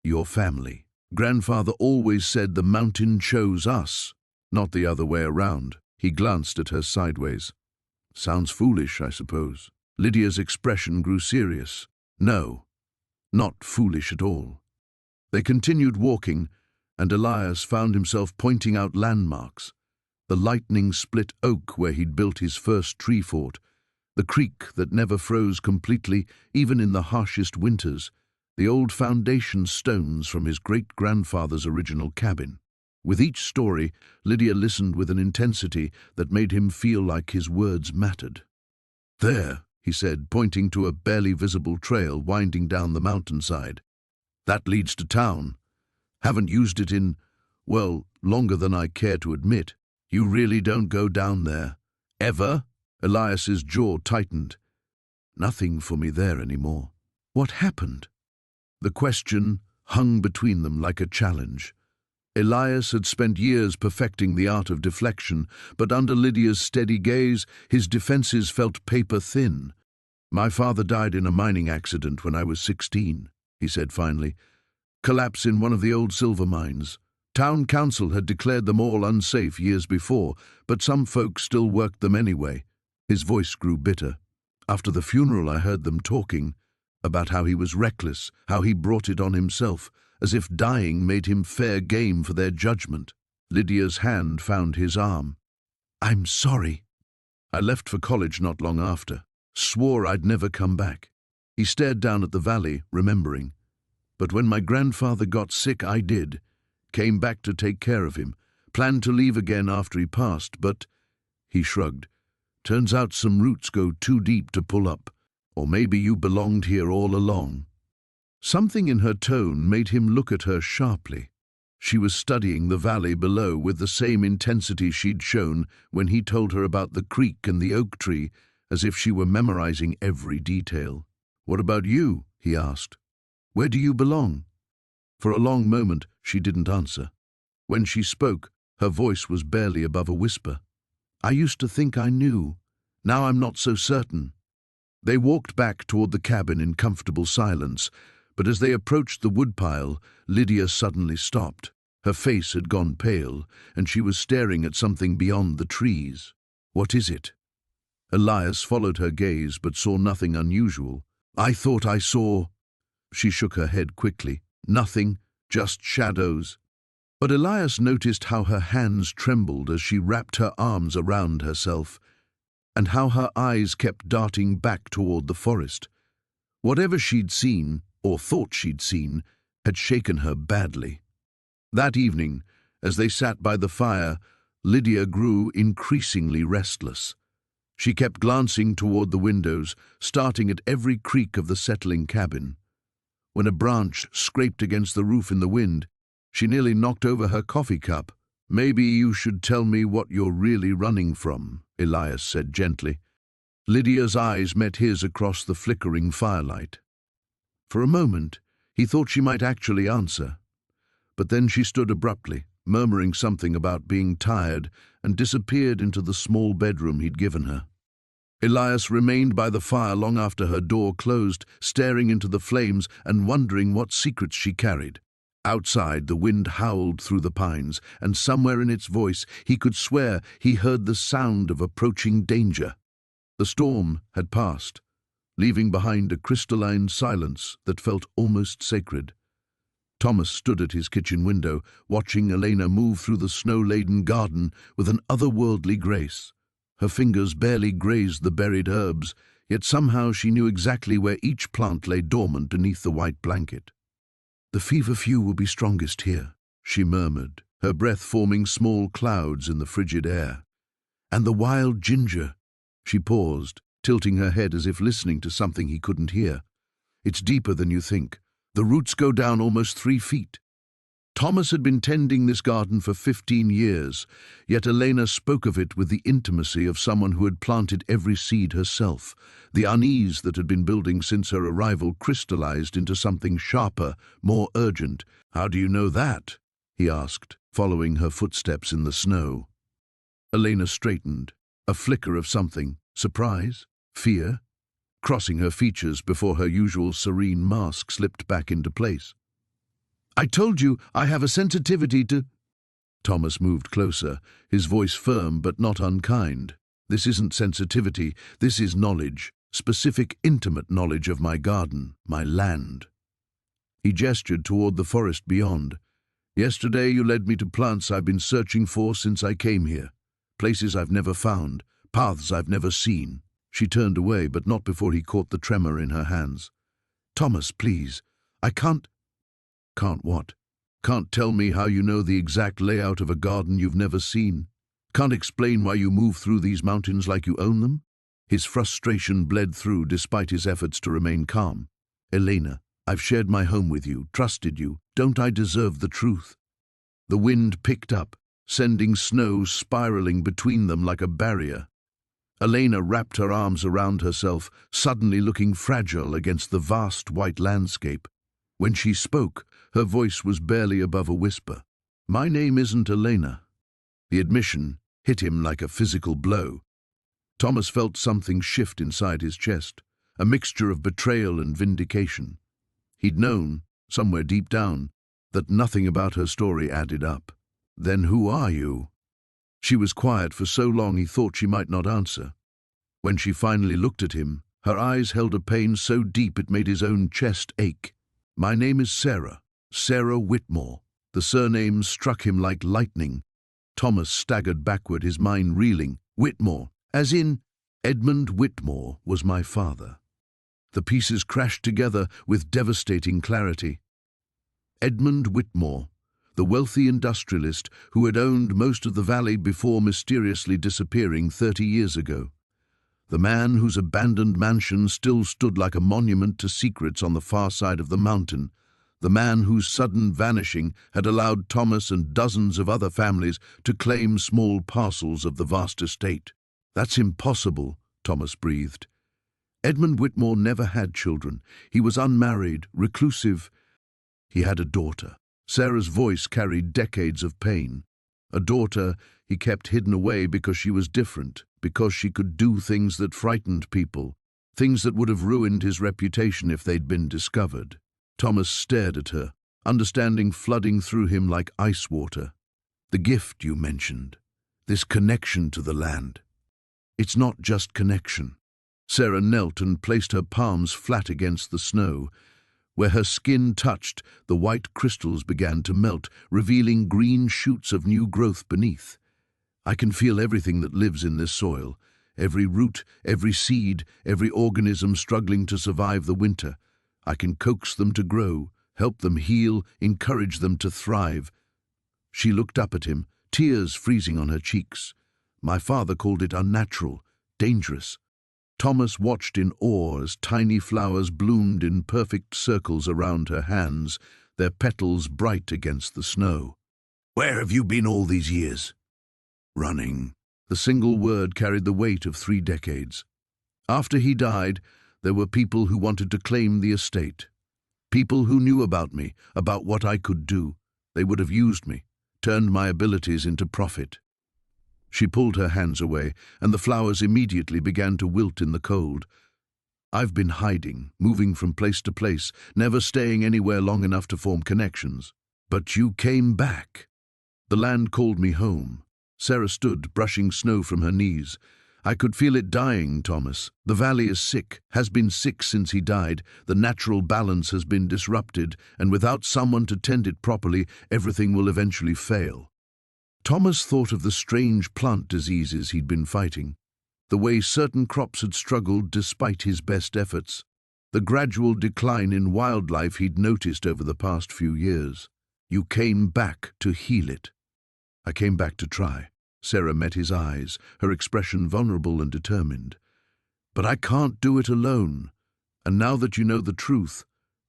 [SPEAKER 1] your family. Grandfather always said the mountain chose us, not the other way around. He glanced at her sideways. Sounds foolish, I suppose. Lydia's expression grew serious. No, not foolish at all. They continued walking, and Elias found himself pointing out landmarks. The lightning-split oak where he'd built his first tree fort, the creek that never froze completely, even in the harshest winters, the old foundation stones from his great-grandfather's original cabin. With each story, Lydia listened with an intensity that made him feel like his words mattered. There, he said, pointing to a barely visible trail winding down the mountainside. That leads to town. Haven't used it in, well, longer than I care to admit. You really don't go down there? Ever? Elias's jaw tightened. Nothing for me there anymore. What happened? The question hung between them like a challenge. Elias had spent years perfecting the art of deflection, but under Lydia's steady gaze, his defenses felt paper-thin. My father died in a mining accident when I was 16, he said finally. Collapse in one of the old silver mines. Town council had declared them all unsafe years before, but some folks still worked them anyway. His voice grew bitter. After the funeral, I heard them talking about how he was reckless, how he brought it on himself, as if dying made him fair game for their judgment. Lydia's hand found his arm. I'm sorry. I left for college not long after. Swore I'd never come back. He stared down at the valley, remembering. But when my grandfather got sick, I did. Came back to take care of him. Planned to leave again after he passed, but... He shrugged. Turns out some roots go too deep to pull up. Or maybe you belonged here all along. Something in her tone made him look at her sharply. She was studying the valley below with the same intensity she'd shown when he told her about the creek and the oak tree, as if she were memorizing every detail. What about you? He asked. Where do you belong? For a long moment, she didn't answer. When she spoke, her voice was barely above a whisper. I used to think I knew. Now I'm not so certain. They walked back toward the cabin in comfortable silence, but as they approached the woodpile, Lydia suddenly stopped. Her face had gone pale, and she was staring at something beyond the trees. What is it? Elias followed her gaze, but saw nothing unusual. I thought I saw... She shook her head quickly. Nothing, just shadows. But Elias noticed how her hands trembled as she wrapped her arms around herself, and how her eyes kept darting back toward the forest. Whatever she'd seen, or thought she'd seen, had shaken her badly. That evening, as they sat by the fire, Lydia grew increasingly restless. She kept glancing toward the windows, starting at every creak of the settling cabin. When a branch scraped against the roof in the wind, she nearly knocked over her coffee cup. Maybe you should tell me what you're really running from, Elias said gently. Lydia's eyes met his across the flickering firelight. For a moment, he thought she might actually answer. But then she stood abruptly, murmuring something about being tired, and disappeared into the small bedroom he'd given her. Elias remained by the fire long after her door closed, staring into the flames and wondering what secrets she carried. Outside, the wind howled through the pines, and somewhere in its voice he could swear he heard the sound of approaching danger. The storm had passed, leaving behind a crystalline silence that felt almost sacred. Thomas stood at his kitchen window, watching Elena move through the snow-laden garden with an otherworldly grace. Her fingers barely grazed the buried herbs, yet somehow she knew exactly where each plant lay dormant beneath the white blanket. The feverfew will be strongest here, she murmured, her breath forming small clouds in the frigid air. And the wild ginger. She paused, tilting her head as if listening to something he couldn't hear. It's deeper than you think. The roots go down almost 3 feet. Thomas had been tending this garden for 15 years, yet Elena spoke of it with the intimacy of someone who had planted every seed herself. The unease that had been building since her arrival crystallized into something sharper, more urgent. How do you know that? He asked. following her footsteps in the snow. Elena straightened, a flicker of something, surprise, fear, crossing her features before her usual serene mask slipped back into place. "I told you I have a sensitivity to—" Thomas moved closer, his voice firm but not unkind. "This isn't sensitivity, this is knowledge, specific, intimate knowledge of my garden, my land." He gestured toward the forest beyond. "Yesterday you led me to plants I've been searching for since I came here. Places I've never found, paths I've never seen." She turned away, but not before he caught the tremor in her hands. "Thomas, please, I can't—" "Can't what? Can't tell me how you know the exact layout of a garden you've never seen? Can't explain why you move through these mountains like you own them?" His frustration bled through despite his efforts to remain calm. "Elena, I've shared my home with you, trusted you. Don't I deserve the truth?" The wind picked up, sending snow spiraling between them like a barrier. Elena wrapped her arms around herself, suddenly looking fragile against the vast white landscape. When she spoke, her voice was barely above a whisper. "My name isn't Elena." The admission hit him like a physical blow. Thomas felt something shift inside his chest, a mixture of betrayal and vindication. He'd known, somewhere deep down, that nothing about her story added up. "Then who are you?" She was quiet for so long he thought she might not answer. When she finally looked at him, her eyes held a pain so deep it made his own chest ache. "My name is Sarah, Sarah Whitmore." The surname struck him like lightning. Thomas staggered backward, his mind reeling. "Whitmore, as in Edmund Whitmore was my father." The pieces crashed together with devastating clarity. Edmund Whitmore, the wealthy industrialist who had owned most of the valley before mysteriously disappearing 30 years ago. The man whose abandoned mansion still stood like a monument to secrets on the far side of the mountain. The man whose sudden vanishing had allowed Thomas and dozens of other families to claim small parcels of the vast estate. "That's impossible," Thomas breathed. Edmund Whitmore never had children. He was unmarried, reclusive. He had a daughter. Sarah's voice carried decades of pain. A daughter he kept hidden away because she was different, because she could do things that frightened people, things that would have ruined his reputation if they'd been discovered. Thomas stared at her, understanding flooding through him like ice water. "The gift you mentioned, this connection to the land. It's not just connection." Sarah knelt and placed her palms flat against the snow. Where her skin touched, the white crystals began to melt, revealing green shoots of new growth beneath. "I can feel everything that lives in this soil, every root, every seed, every organism struggling to survive the winter. I can coax them to grow, help them heal, encourage them to thrive." She looked up at him, tears freezing on her cheeks. "My father called it unnatural, dangerous." Thomas watched in awe as tiny flowers bloomed in perfect circles around her hands, their petals bright against the snow. "Where have you been all these years?" "Running." The single word carried the weight of 3 decades. After he died, there were people who wanted to claim the estate. People who knew about me, about what I could do. They would have used me, turned my abilities into profit. She pulled her hands away, and the flowers immediately began to wilt in the cold. "I've been hiding, moving from place to place, never staying anywhere long enough to form connections. But you came back." "The land called me home." Sarah stood, brushing snow from her knees. "I could feel it dying, Thomas. The valley is sick, has been sick since he died. The natural balance has been disrupted, and without someone to tend it properly, everything will eventually fail." Thomas thought of the strange plant diseases he'd been fighting, the way certain crops had struggled despite his best efforts, the gradual decline in wildlife he'd noticed over the past few years. "You came back to heal it." "I came back to try." Sarah met his eyes, her expression vulnerable and determined. "But I can't do it alone. And now that you know the truth,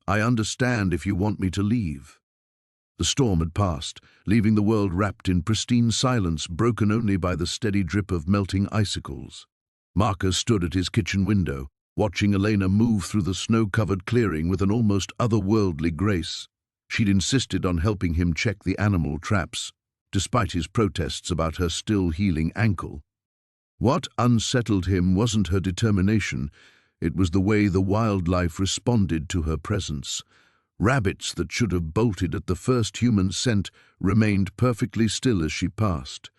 [SPEAKER 1] I understand if you want me to leave." The storm had passed, leaving the world wrapped in pristine silence, broken only by the steady drip of melting icicles. Marcus stood at his kitchen window, watching Elena move through the snow-covered clearing with an almost otherworldly grace. She'd insisted on helping him check the animal traps. despite his protests about her still healing ankle. What unsettled him wasn't her determination, it was the way the wildlife responded to her presence. Rabbits that should have bolted at the first human scent remained perfectly still as she passed.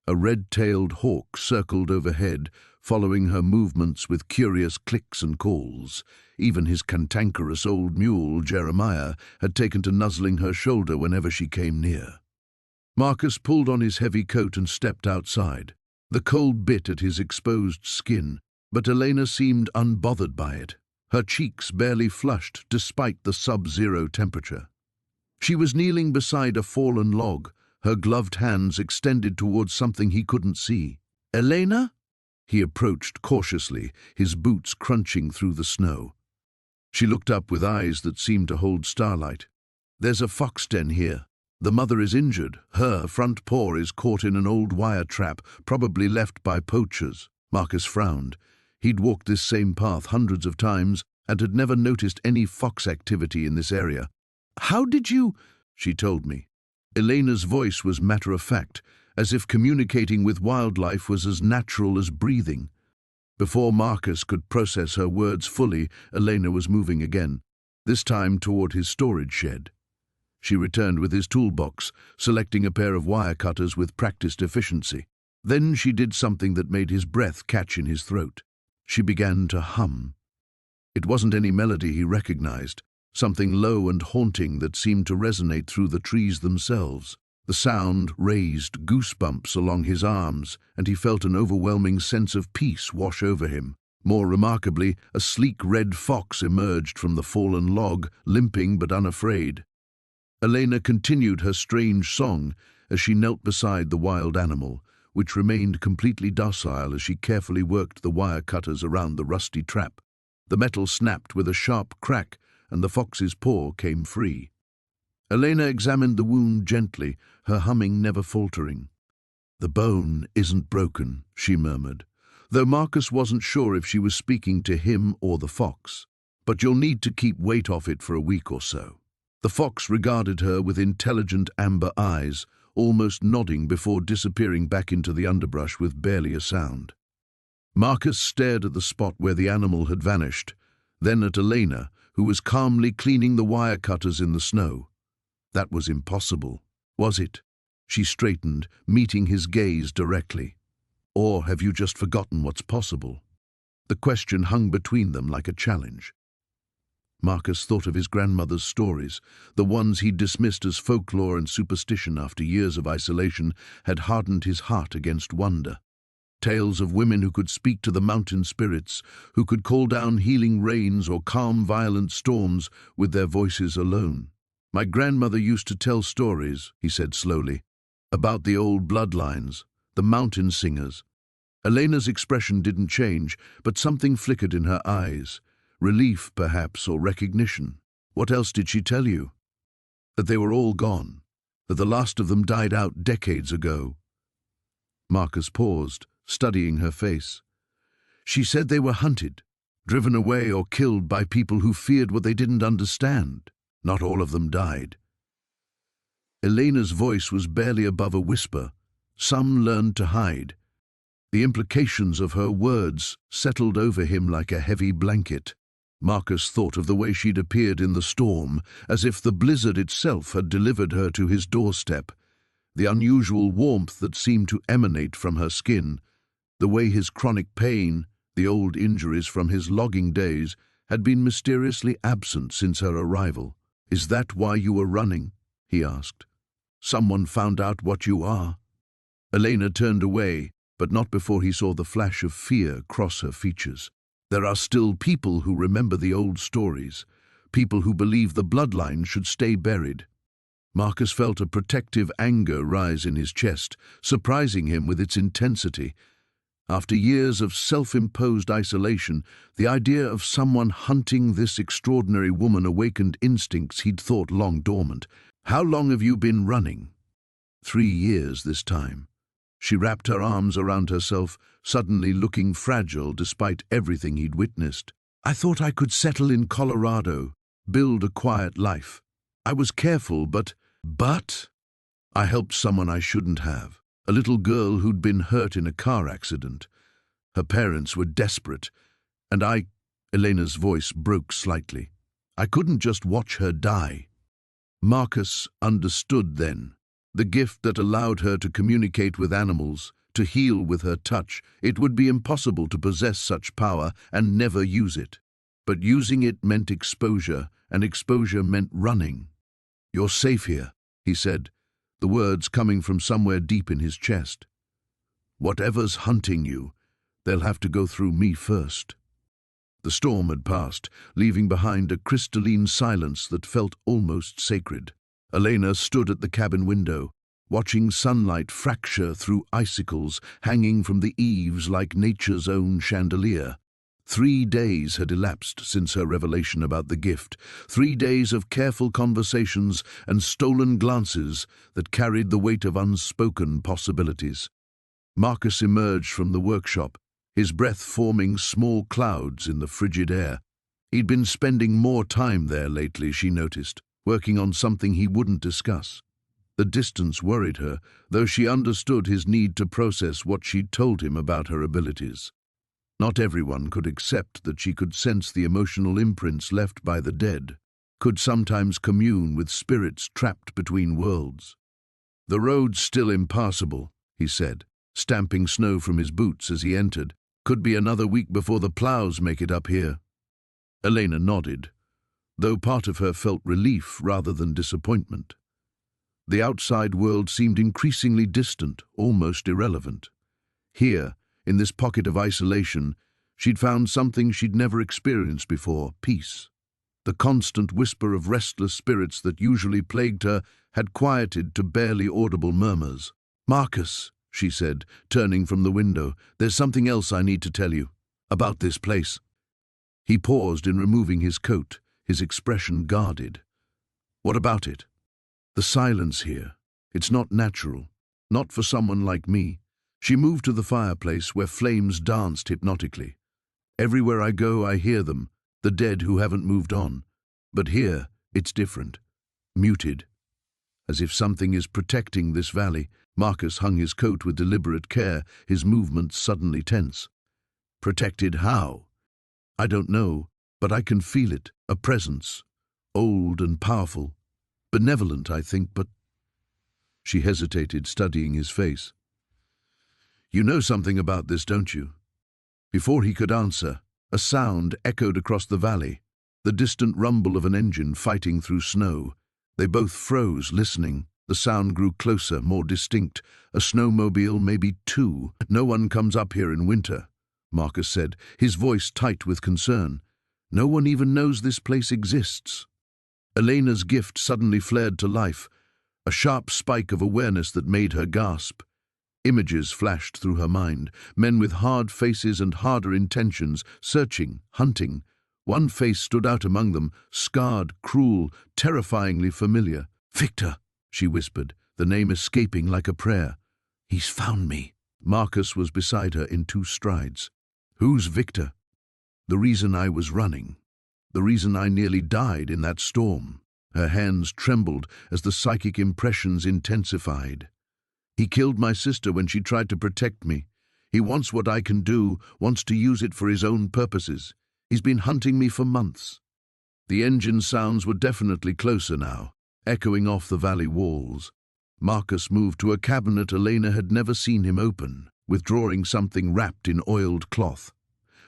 [SPEAKER 1] A red-tailed hawk circled overhead, following her movements with curious clicks and calls. Even his cantankerous old mule, Jeremiah, had taken to nuzzling her shoulder whenever she came near. Marcus pulled on his heavy coat and stepped outside. The cold bit at his exposed skin, but Elena seemed unbothered by it. Her cheeks barely flushed despite the sub-zero temperature. She was kneeling beside a fallen log, her gloved hands extended towards something he couldn't see. "Elena?" He approached cautiously, his boots crunching through the snow. She looked up with eyes that seemed to hold starlight. "There's a fox den here. The mother is injured. Her front paw is caught in an old wire trap, probably left by poachers." Marcus frowned. He'd walked this same path hundreds of times and had never noticed any fox activity in this area. "How did you—" She told me. Elena's voice was matter-of-fact, as if communicating with wildlife was as natural as breathing. Before Marcus could process her words fully, Elena was moving again, this time toward his storage shed. She returned with his toolbox, selecting a pair of wire cutters with practiced efficiency. Then she did something that made his breath catch in his throat. She began to hum. It wasn't any melody he recognized, something low and haunting that seemed to resonate through the trees themselves. The sound raised goosebumps along his arms, and he felt an overwhelming sense of peace wash over him. More remarkably, a sleek red fox emerged from the fallen log, limping but unafraid. Elena continued her strange song as she knelt beside the wild animal, which remained completely docile as she carefully worked the wire cutters around the rusty trap. The metal snapped with a sharp crack, and the fox's paw came free. Elena examined the wound gently, her humming never faltering. "The bone isn't broken," she murmured, though Marcus wasn't sure if she was speaking to him or the fox. "But you'll need to keep weight off it for a week or so." The fox regarded her with intelligent amber eyes, almost nodding before disappearing back into the underbrush with barely a sound. Marcus stared at the spot where the animal had vanished, then at Elena, who was calmly cleaning the wire cutters in the snow. That was impossible, was it? She straightened, meeting his gaze directly. Or have you just forgotten what's possible? The question hung between them like a challenge. Marcus thought of his grandmother's stories. The ones he'd dismissed as folklore and superstition after years of isolation had hardened his heart against wonder. Tales of women who could speak to the mountain spirits, who could call down healing rains or calm violent storms with their voices alone. "My grandmother used to tell stories," he said slowly, "about the old bloodlines, the mountain singers." Elena's expression didn't change, but something flickered in her eyes. Relief, perhaps, or recognition. "What else did she tell you?" "That they were all gone, that the last of them died out decades ago." Marcus paused, studying her face. "She said they were hunted, driven away or killed by people who feared what they didn't understand. Not all of them died." Elena's voice was barely above a whisper. Some learned to hide. The implications of her words settled over him like a heavy blanket. Marcus thought of the way she'd appeared in the storm, as if the blizzard itself had delivered her to his doorstep. The unusual warmth that seemed to emanate from her skin, the way his chronic pain, the old injuries from his logging days, had been mysteriously absent since her arrival. "Is that why you were running?" he asked. "Someone found out what you are?" Elena turned away, but not before he saw the flash of fear cross her features. There are still people who remember the old stories, people who believe the bloodline should stay buried. Marcus felt a protective anger rise in his chest, surprising him with its intensity. After years of self-imposed isolation, the idea of someone hunting this extraordinary woman awakened instincts he'd thought long dormant. "How long have you been running?" 3 years this time. She wrapped her arms around herself, suddenly looking fragile despite everything he'd witnessed. "I thought I could settle in Colorado, build a quiet life. I was careful, but..." I helped someone I shouldn't have. A little girl who'd been hurt in a car accident. Her parents were desperate, and Elena's voice broke slightly. I couldn't just watch her die. Marcus understood then. The gift that allowed her to communicate with animals, to heal with her touch. It would be impossible to possess such power and never use it. But using it meant exposure, and exposure meant running. "You're safe here," he said, the words coming from somewhere deep in his chest. "Whatever's hunting you, they'll have to go through me first." The storm had passed, leaving behind a crystalline silence that felt almost sacred. Elena stood at the cabin window, watching sunlight fracture through icicles hanging from the eaves like nature's own chandelier. 3 days had elapsed since her revelation about the gift, 3 days of careful conversations and stolen glances that carried the weight of unspoken possibilities. Marcus emerged from the workshop, his breath forming small clouds in the frigid air. He'd been spending more time there lately, she noticed, working on something he wouldn't discuss. The distance worried her, though she understood his need to process what she'd told him about her abilities. Not everyone could accept that she could sense the emotional imprints left by the dead, could sometimes commune with spirits trapped between worlds. "The road's still impassable," he said, stamping snow from his boots as he entered. "Could be another week before the plows make it up here." Elena nodded, though part of her felt relief rather than disappointment. The outside world seemed increasingly distant, almost irrelevant. Here, in this pocket of isolation, she'd found something she'd never experienced before: peace. The constant whisper of restless spirits that usually plagued her had quieted to barely audible murmurs. "Marcus," she said, turning from the window, "there's something else I need to tell you. About this place." He paused in removing his coat, his expression guarded. "What about it?" "The silence here. It's not natural. Not for someone like me." She moved to the fireplace where flames danced hypnotically. "Everywhere I go, I hear them, the dead who haven't moved on. But here, it's different. Muted. As if something is protecting this valley." Marcus hung his coat with deliberate care, his movements suddenly tense. "Protected how?" "I don't know, but I can feel it, a presence. Old and powerful. Benevolent, I think, but—" She hesitated, studying his face. "You know something about this, don't you?" Before he could answer, a sound echoed across the valley, the distant rumble of an engine fighting through snow. They both froze, listening. The sound grew closer, more distinct. "A snowmobile, maybe 2. No one comes up here in winter," Marcus said, his voice tight with concern. "No one even knows this place exists." Elena's gift suddenly flared to life, a sharp spike of awareness that made her gasp. Images flashed through her mind, men with hard faces and harder intentions, searching, hunting. One face stood out among them, scarred, cruel, terrifyingly familiar. "Victor," she whispered, the name escaping like a prayer. "He's found me." Marcus was beside her in 2 strides. "Who's Victor?" "The reason I was running. The reason I nearly died in that storm." Her hands trembled as the psychic impressions intensified. "He killed my sister when she tried to protect me. He wants what I can do, wants to use it for his own purposes. He's been hunting me for months." The engine sounds were definitely closer now, echoing off the valley walls. Marcus moved to a cabinet Elena had never seen him open, withdrawing something wrapped in oiled cloth.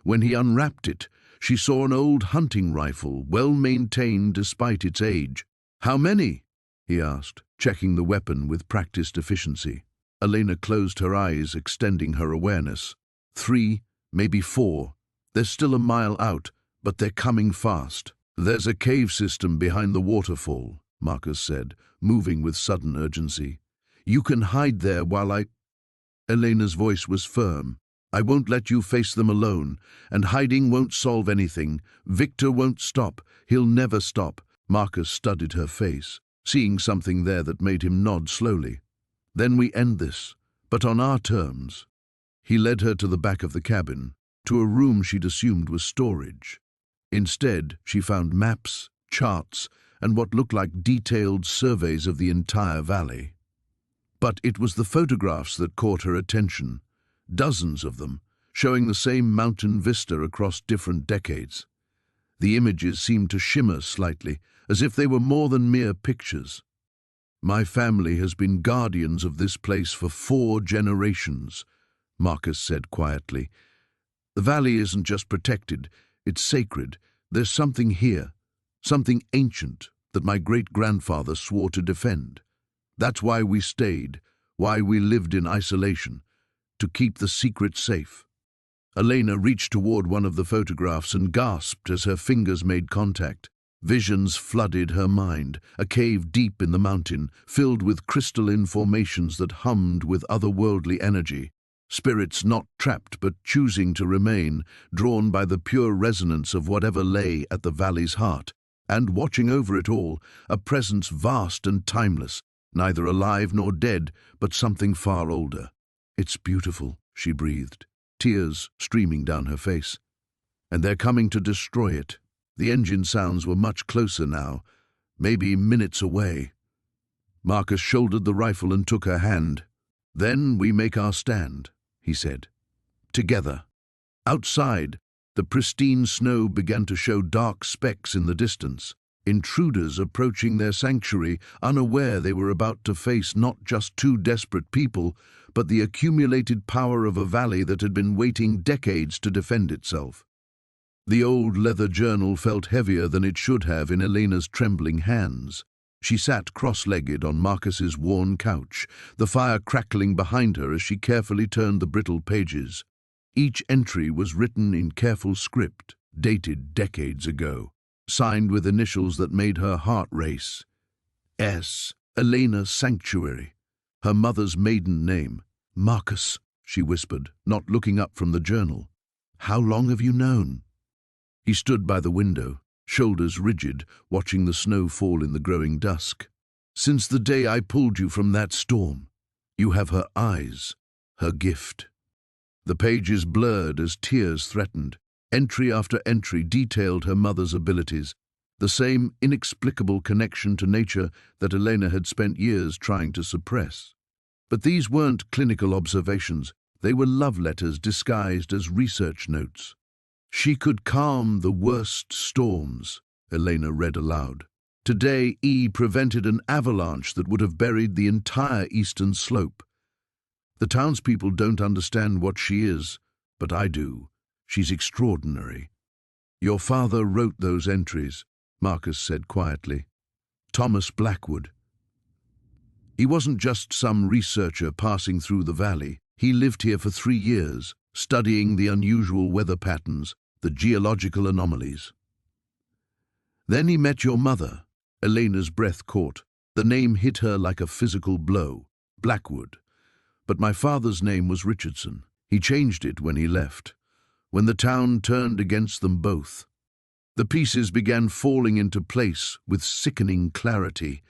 [SPEAKER 1] When he unwrapped it, she saw an old hunting rifle, well-maintained despite its age. "How many?" he asked, checking the weapon with practiced efficiency. Elena closed her eyes, extending her awareness. 3, maybe 4. They're still a mile out, but they're coming fast. "There's a cave system behind the waterfall," Marcus said, moving with sudden urgency. "You can hide there while I—" Elena's voice was firm. "I won't let you face them alone, and hiding won't solve anything. Victor won't stop. He'll never stop." Marcus studied her face, seeing something there that made him nod slowly. "Then we end this, but on our terms." He led her to the back of the cabin, to a room she'd assumed was storage. Instead, she found maps, charts, and what looked like detailed surveys of the entire valley. But it was the photographs that caught her attention, dozens of them, showing the same mountain vista across different decades. The images seemed to shimmer slightly, as if they were more than mere pictures. "My family has been guardians of this place for 4 generations," Marcus said quietly. "The valley isn't just protected, it's sacred. There's something here, something ancient that my great-grandfather swore to defend. That's why we stayed, why we lived in isolation, to keep the secret safe." Elena reached toward one of the photographs and gasped as her fingers made contact. Visions flooded her mind, a cave deep in the mountain, filled with crystalline formations that hummed with otherworldly energy. Spirits not trapped but choosing to remain, drawn by the pure resonance of whatever lay at the valley's heart. And watching over it all, a presence vast and timeless, neither alive nor dead, but something far older. "It's beautiful," she breathed, tears streaming down her face. "And they're coming to destroy it." The engine sounds were much closer now, maybe minutes away. Marcus shouldered the rifle and took her hand. "Then we make our stand," he said. "Together." Outside, the pristine snow began to show dark specks in the distance, intruders approaching their sanctuary, unaware they were about to face not just 2 desperate people, but the accumulated power of a valley that had been waiting decades to defend itself. The old leather journal felt heavier than it should have in Elena's trembling hands. She sat cross-legged on Marcus's worn couch, the fire crackling behind her as she carefully turned the brittle pages. Each entry was written in careful script, dated decades ago, signed with initials that made her heart race. S. Elena Sanctuary, her mother's maiden name. "Marcus," she whispered, not looking up from the journal. "How long have you known?" He stood by the window, shoulders rigid, watching the snow fall in the growing dusk. "Since the day I pulled you from that storm. You have her eyes, her gift." The pages blurred as tears threatened. Entry after entry detailed her mother's abilities, the same inexplicable connection to nature that Elena had spent years trying to suppress. But these weren't clinical observations. They were love letters disguised as research notes. "She could calm the worst storms," Elena read aloud. "Today, E prevented an avalanche that would have buried the entire eastern slope. The townspeople don't understand what she is, but I do. She's extraordinary." "Your father wrote those entries," Marcus said quietly. "Thomas Blackwood. He wasn't just some researcher passing through the valley. He lived here for 3 years, studying the unusual weather patterns, the geological anomalies. Then he met your mother." Elena's breath caught. The name hit her like a physical blow. "Blackwood. But my father's name was Richardson. He changed it when he left, when the town turned against them both." The pieces began falling into place with sickening clarity.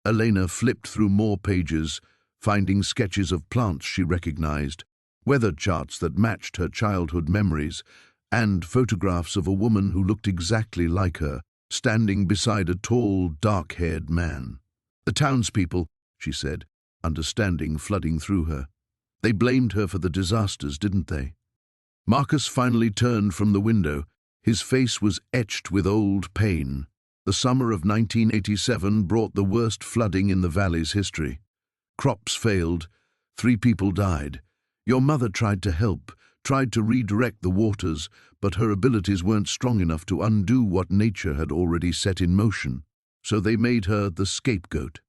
[SPEAKER 1] Elena flipped through more pages, finding sketches of plants she recognized, weather charts that matched her childhood memories, and photographs of a woman who looked exactly like her, standing beside a tall, dark-haired man. "The townspeople," she said, understanding flooding through her. "They blamed her for the disasters, didn't they?" Marcus finally turned from the window. His face was etched with old pain. The summer of 1987 brought the worst flooding in the valley's history. Crops failed. 3 people died. Your mother tried to help, tried to redirect the waters, but her abilities weren't strong enough to undo what nature had already set in motion. So they made her the scapegoat.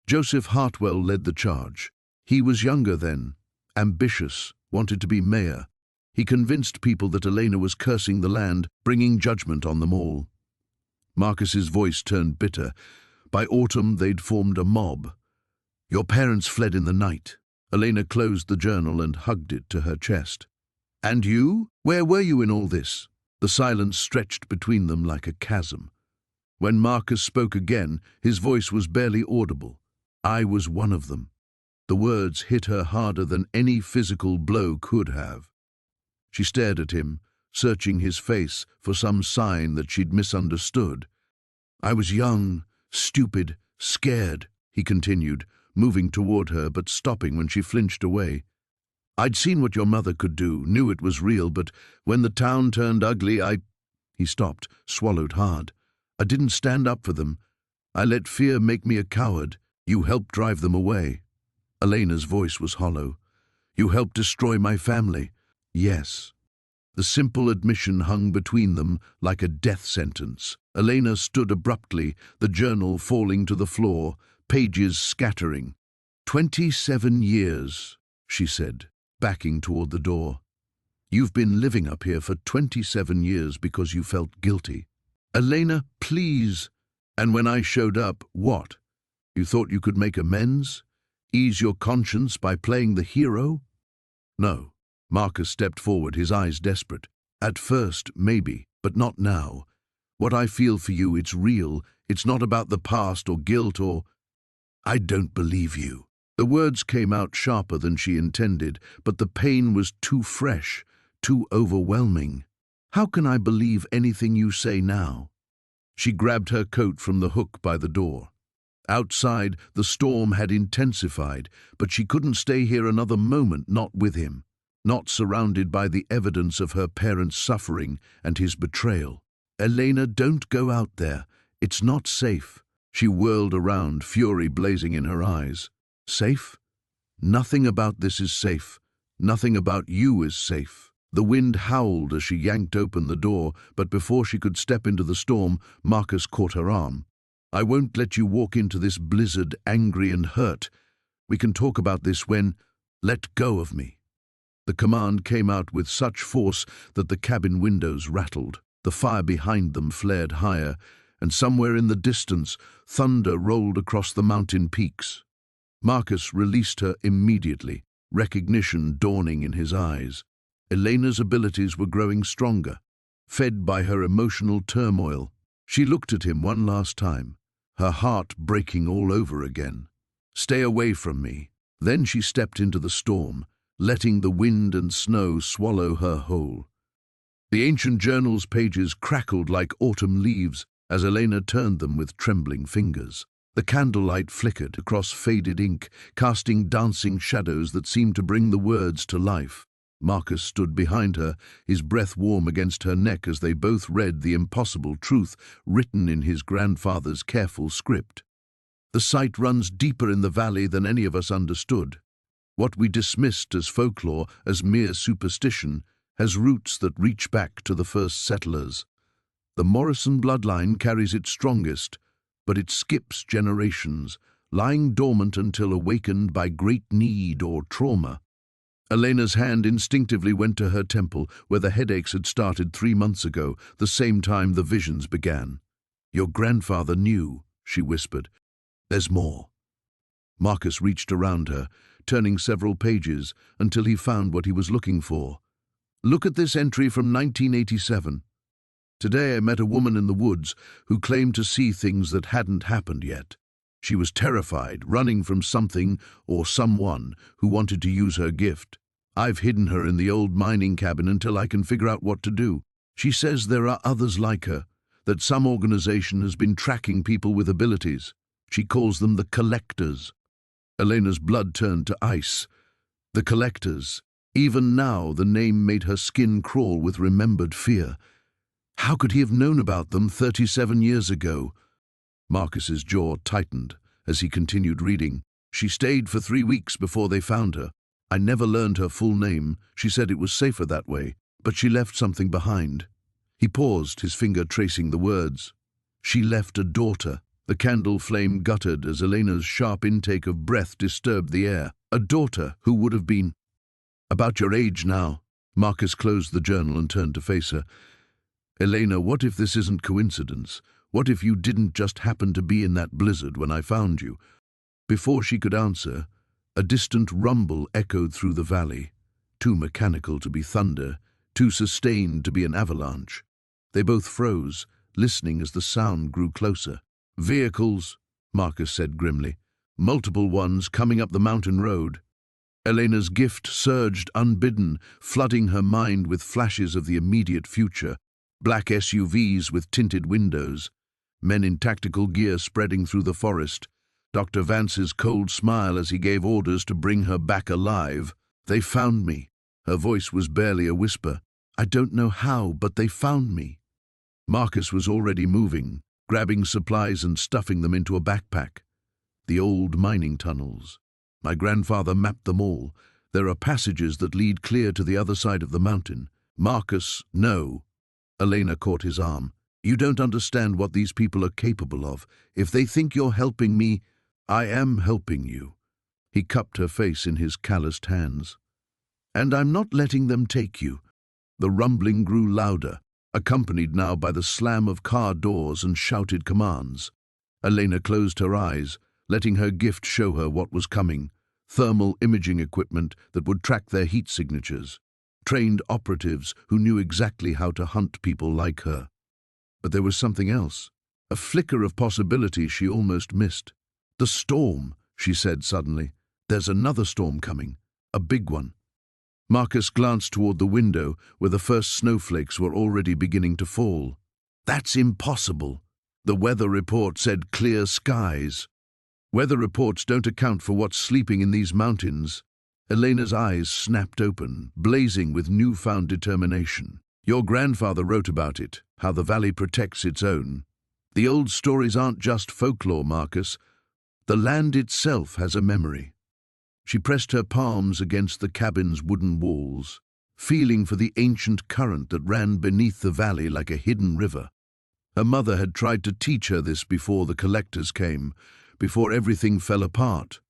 [SPEAKER 1] Joseph Hartwell led the charge. He was younger then, ambitious, wanted to be mayor. He convinced people that Elena was cursing the land, bringing judgment on them all. Marcus's voice turned bitter. By autumn, they'd formed a mob. "Your parents fled in the night." Elena closed the journal and hugged it to her chest. "And you? Where were you in all this?" The silence stretched between them like a chasm. When Marcus spoke again, his voice was barely audible. "I was one of them." The words hit her harder than any physical blow could have. She stared at him, searching his face for some sign that she'd misunderstood. "I was young, stupid, scared," he continued, moving toward her but stopping when she flinched away. "I'd seen what your mother could do, knew it was real, but when the town turned ugly, He stopped, swallowed hard. "I didn't stand up for them. I let fear make me a coward. You helped drive them away." Elena's voice was hollow. "You helped destroy my family." "Yes." The simple admission hung between them like a death sentence. Elena stood abruptly, the journal falling to the floor, pages scattering. 27 years, she said, backing toward the door. "You've been living up here for 27 years because you felt guilty." "Elena, please." "And when I showed up, what? You thought you could make amends? Ease your conscience by playing the hero?" "No." Marcus stepped forward, his eyes desperate. "At first, maybe, but not now. What I feel for you, it's real. It's not about the past or guilt or—" "I don't believe you." The words came out sharper than she intended, but the pain was too fresh, too overwhelming. "How can I believe anything you say now?" She grabbed her coat from the hook by the door. Outside, the storm had intensified, but she couldn't stay here another moment, not with him. Not surrounded by the evidence of her parents' suffering and his betrayal. "Elena, don't go out there. It's not safe." She whirled around, fury blazing in her eyes. "Safe? Nothing about this is safe. Nothing about you is safe." The wind howled as she yanked open the door, but before she could step into the storm, Marcus caught her arm. "I won't let you walk into this blizzard angry and hurt. We can talk about this when— Let go of me." The command came out with such force that the cabin windows rattled. The fire behind them flared higher, and somewhere in the distance, thunder rolled across the mountain peaks. Marcus released her immediately, recognition dawning in his eyes. Elena's abilities were growing stronger, fed by her emotional turmoil. She looked at him one last time, her heart breaking all over again. "Stay away from me." Then she stepped into the storm, letting the wind and snow swallow her whole. The ancient journal's pages crackled like autumn leaves as Elena turned them with trembling fingers. The candlelight flickered across faded ink, casting dancing shadows that seemed to bring the words to life. Marcus stood behind her, his breath warm against her neck as they both read the impossible truth written in his grandfather's careful script. "The site runs deeper in the valley than any of us understood. What we dismissed as folklore, as mere superstition, has roots that reach back to the first settlers. The Morrison bloodline carries it strongest, but it skips generations, lying dormant until awakened by great need or trauma." Elena's hand instinctively went to her temple, where the headaches had started 3 months ago, the same time the visions began. "Your grandfather knew," she whispered. "There's more." Marcus reached around her, turning several pages until he found what he was looking for. "Look at this entry from 1987. Today I met a woman in the woods who claimed to see things that hadn't happened yet. She was terrified, running from something or someone who wanted to use her gift. I've hidden her in the old mining cabin until I can figure out what to do. She says there are others like her, that some organization has been tracking people with abilities. She calls them the Collectors." Elena's blood turned to ice. The Collectors. Even now, the name made her skin crawl with remembered fear. How could he have known about them 37 years ago? Marcus's jaw tightened as he continued reading. "She stayed for 3 weeks before they found her. I never learned her full name. She said it was safer that way, but she left something behind." He paused, his finger tracing the words. "She left a daughter." The candle flame guttered as Elena's sharp intake of breath disturbed the air. "A daughter who would have been about your age now." Marcus closed the journal and turned to face her. "Elena, what if this isn't coincidence? What if you didn't just happen to be in that blizzard when I found you?" Before she could answer, a distant rumble echoed through the valley, too mechanical to be thunder, too sustained to be an avalanche. They both froze, listening as the sound grew closer. "Vehicles," Marcus said grimly. "Multiple ones coming up the mountain road." Elena's gift surged unbidden, flooding her mind with flashes of the immediate future. Black SUVs with tinted windows, men in tactical gear spreading through the forest, Dr. Vance's cold smile as he gave orders to bring her back alive. "They found me." Her voice was barely a whisper. "I don't know how, but they found me." Marcus was already moving, grabbing supplies and stuffing them into a backpack. "The old mining tunnels. My grandfather mapped them all. There are passages that lead clear to the other side of the mountain." "Marcus, no." Elena caught his arm. "You don't understand what these people are capable of. If they think you're helping me, I am helping you." He cupped her face in his calloused hands. "And I'm not letting them take you." The rumbling grew louder, accompanied now by the slam of car doors and shouted commands. Elena closed her eyes, letting her gift show her what was coming: thermal imaging equipment that would track their heat signatures, trained operatives who knew exactly how to hunt people like her. But there was something else, a flicker of possibility she almost missed. "The storm," she said suddenly. "There's another storm coming, a big one." Marcus glanced toward the window where the first snowflakes were already beginning to fall. "That's impossible." The weather report said clear skies. Weather reports don't account for what's sleeping in these mountains. Elena's eyes snapped open, blazing with newfound determination. "Your grandfather wrote about it, how the valley protects its own. The old stories aren't just folklore, Marcus. The land itself has a memory." She pressed her palms against the cabin's wooden walls, feeling for the ancient current that ran beneath the valley like a hidden river. Her mother had tried to teach her this before the collectors came, before everything fell apart.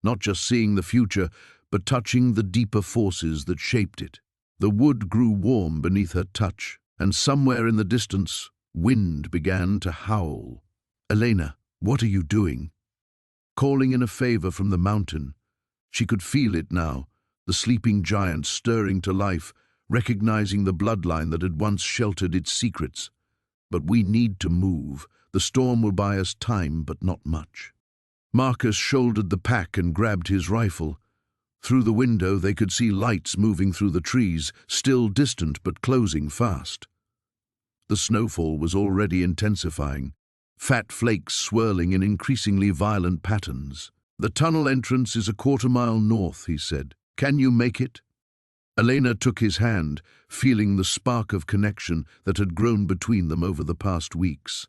[SPEAKER 1] Not just seeing the future, but touching the deeper forces that shaped it. The wood grew warm beneath her touch, and somewhere in the distance, wind began to howl. "Elena, what are you doing?" Calling in a favor from the mountain. She could feel it now, the sleeping giant stirring to life, recognizing the bloodline that had once sheltered its secrets. "But we need to move. The storm will buy us time, but not much." Marcus shouldered the pack and grabbed his rifle. Through the window they could see lights moving through the trees, still distant but closing fast. The snowfall was already intensifying, fat flakes swirling in increasingly violent patterns. "The tunnel entrance is a quarter-mile north," he said. "Can you make it?" Elena took his hand, feeling the spark of connection that had grown between them over the past weeks.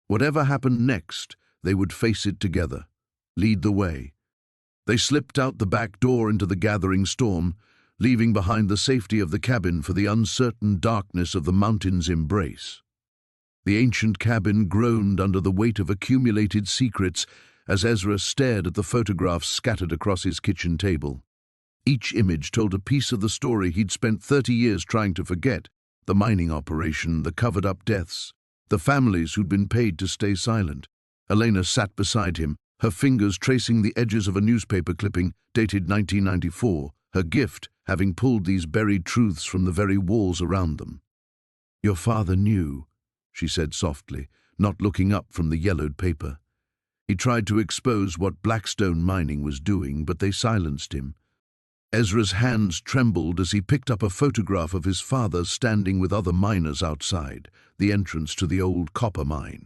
[SPEAKER 1] Whatever happened next, they would face it together. Lead the way. They slipped out the back door into the gathering storm, leaving behind the safety of the cabin for the uncertain darkness of the mountain's embrace. The ancient cabin groaned under the weight of accumulated secrets as Ezra stared at the photographs scattered across his kitchen table. Each image told a piece of the story he'd spent 30 years trying to forget: the mining operation, the covered-up deaths, the families who'd been paid to stay silent. Elena sat beside him, her fingers tracing the edges of a newspaper clipping dated 1994, her gift having pulled these buried truths from the very walls around them. "Your father knew," she said softly, not looking up from the yellowed paper. He tried to expose what Blackstone Mining was doing, but they silenced him. Ezra's hands trembled as he picked up a photograph of his father standing with other miners outside, the entrance to the old copper mine.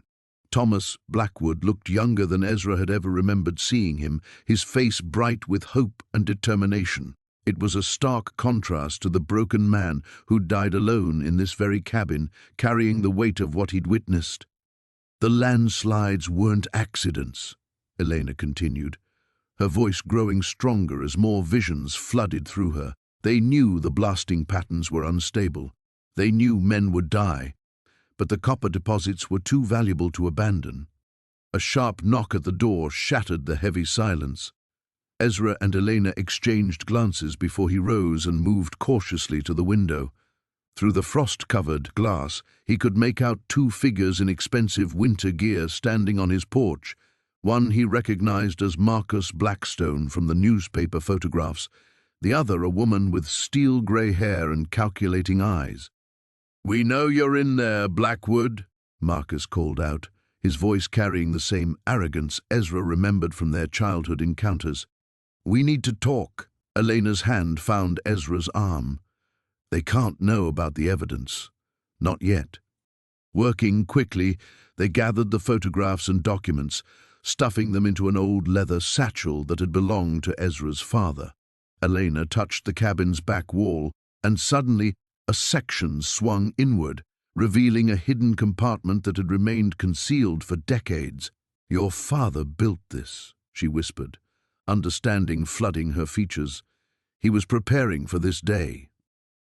[SPEAKER 1] Thomas Blackwood looked younger than Ezra had ever remembered seeing him, his face bright with hope and determination. It was a stark contrast to the broken man who'd died alone in this very cabin, carrying the weight of what he'd witnessed. "The landslides weren't accidents," Elena continued, her voice growing stronger as more visions flooded through her. "They knew the blasting patterns were unstable. They knew men would die, but the copper deposits were too valuable to abandon." A sharp knock at the door shattered the heavy silence. Ezra and Elena exchanged glances before he rose and moved cautiously to the window. Through the frost-covered glass, he could make out two figures in expensive winter gear standing on his porch. One he recognized as Marcus Blackstone from the newspaper photographs, the other a woman with steel-gray hair and calculating eyes. "We know you're in there, Blackwood," Marcus called out, his voice carrying the same arrogance Ezra remembered from their childhood encounters. "We need to talk." Elena's hand found Ezra's arm. "They can't know about the evidence. Not yet." Working quickly, they gathered the photographs and documents, stuffing them into an old leather satchel that had belonged to Ezra's father. Elena touched the cabin's back wall, and suddenly a section swung inward, revealing a hidden compartment that had remained concealed for decades. "Your father built this," she whispered, understanding flooding her features. He was preparing for this day.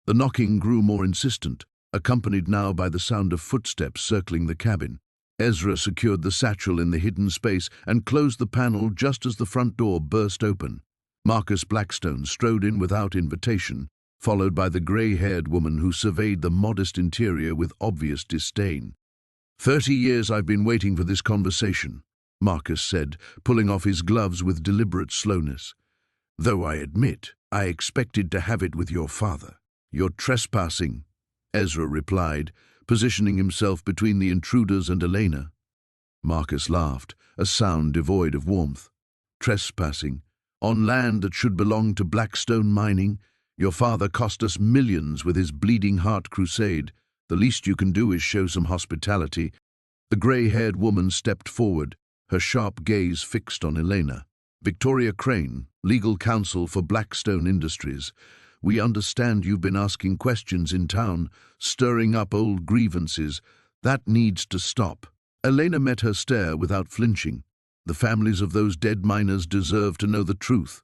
[SPEAKER 1] The knocking grew more insistent, accompanied now by the sound of footsteps circling the cabin. Ezra secured the satchel in the hidden space and closed the panel just as the front door burst open. Marcus Blackstone strode in without invitation, followed by the grey-haired woman who surveyed the modest interior with obvious disdain. 30 years I've been waiting for this conversation," Marcus said, pulling off his gloves with deliberate slowness. "Though I admit, I expected to have it with your father." "You're trespassing," Ezra replied, positioning himself between the intruders and Elena. Marcus laughed, a sound devoid of warmth. "Trespassing? On land that should belong to Blackstone Mining? Your father cost us millions with his Bleeding Heart crusade. The least you can do is show some hospitality." The grey-haired woman stepped forward, her sharp gaze fixed on Elena. "Victoria Crane, legal counsel for Blackstone Industries. We understand you've been asking questions in town, stirring up old grievances. That needs to stop." Elena met her stare without flinching. "The families of those dead miners deserve to know the truth."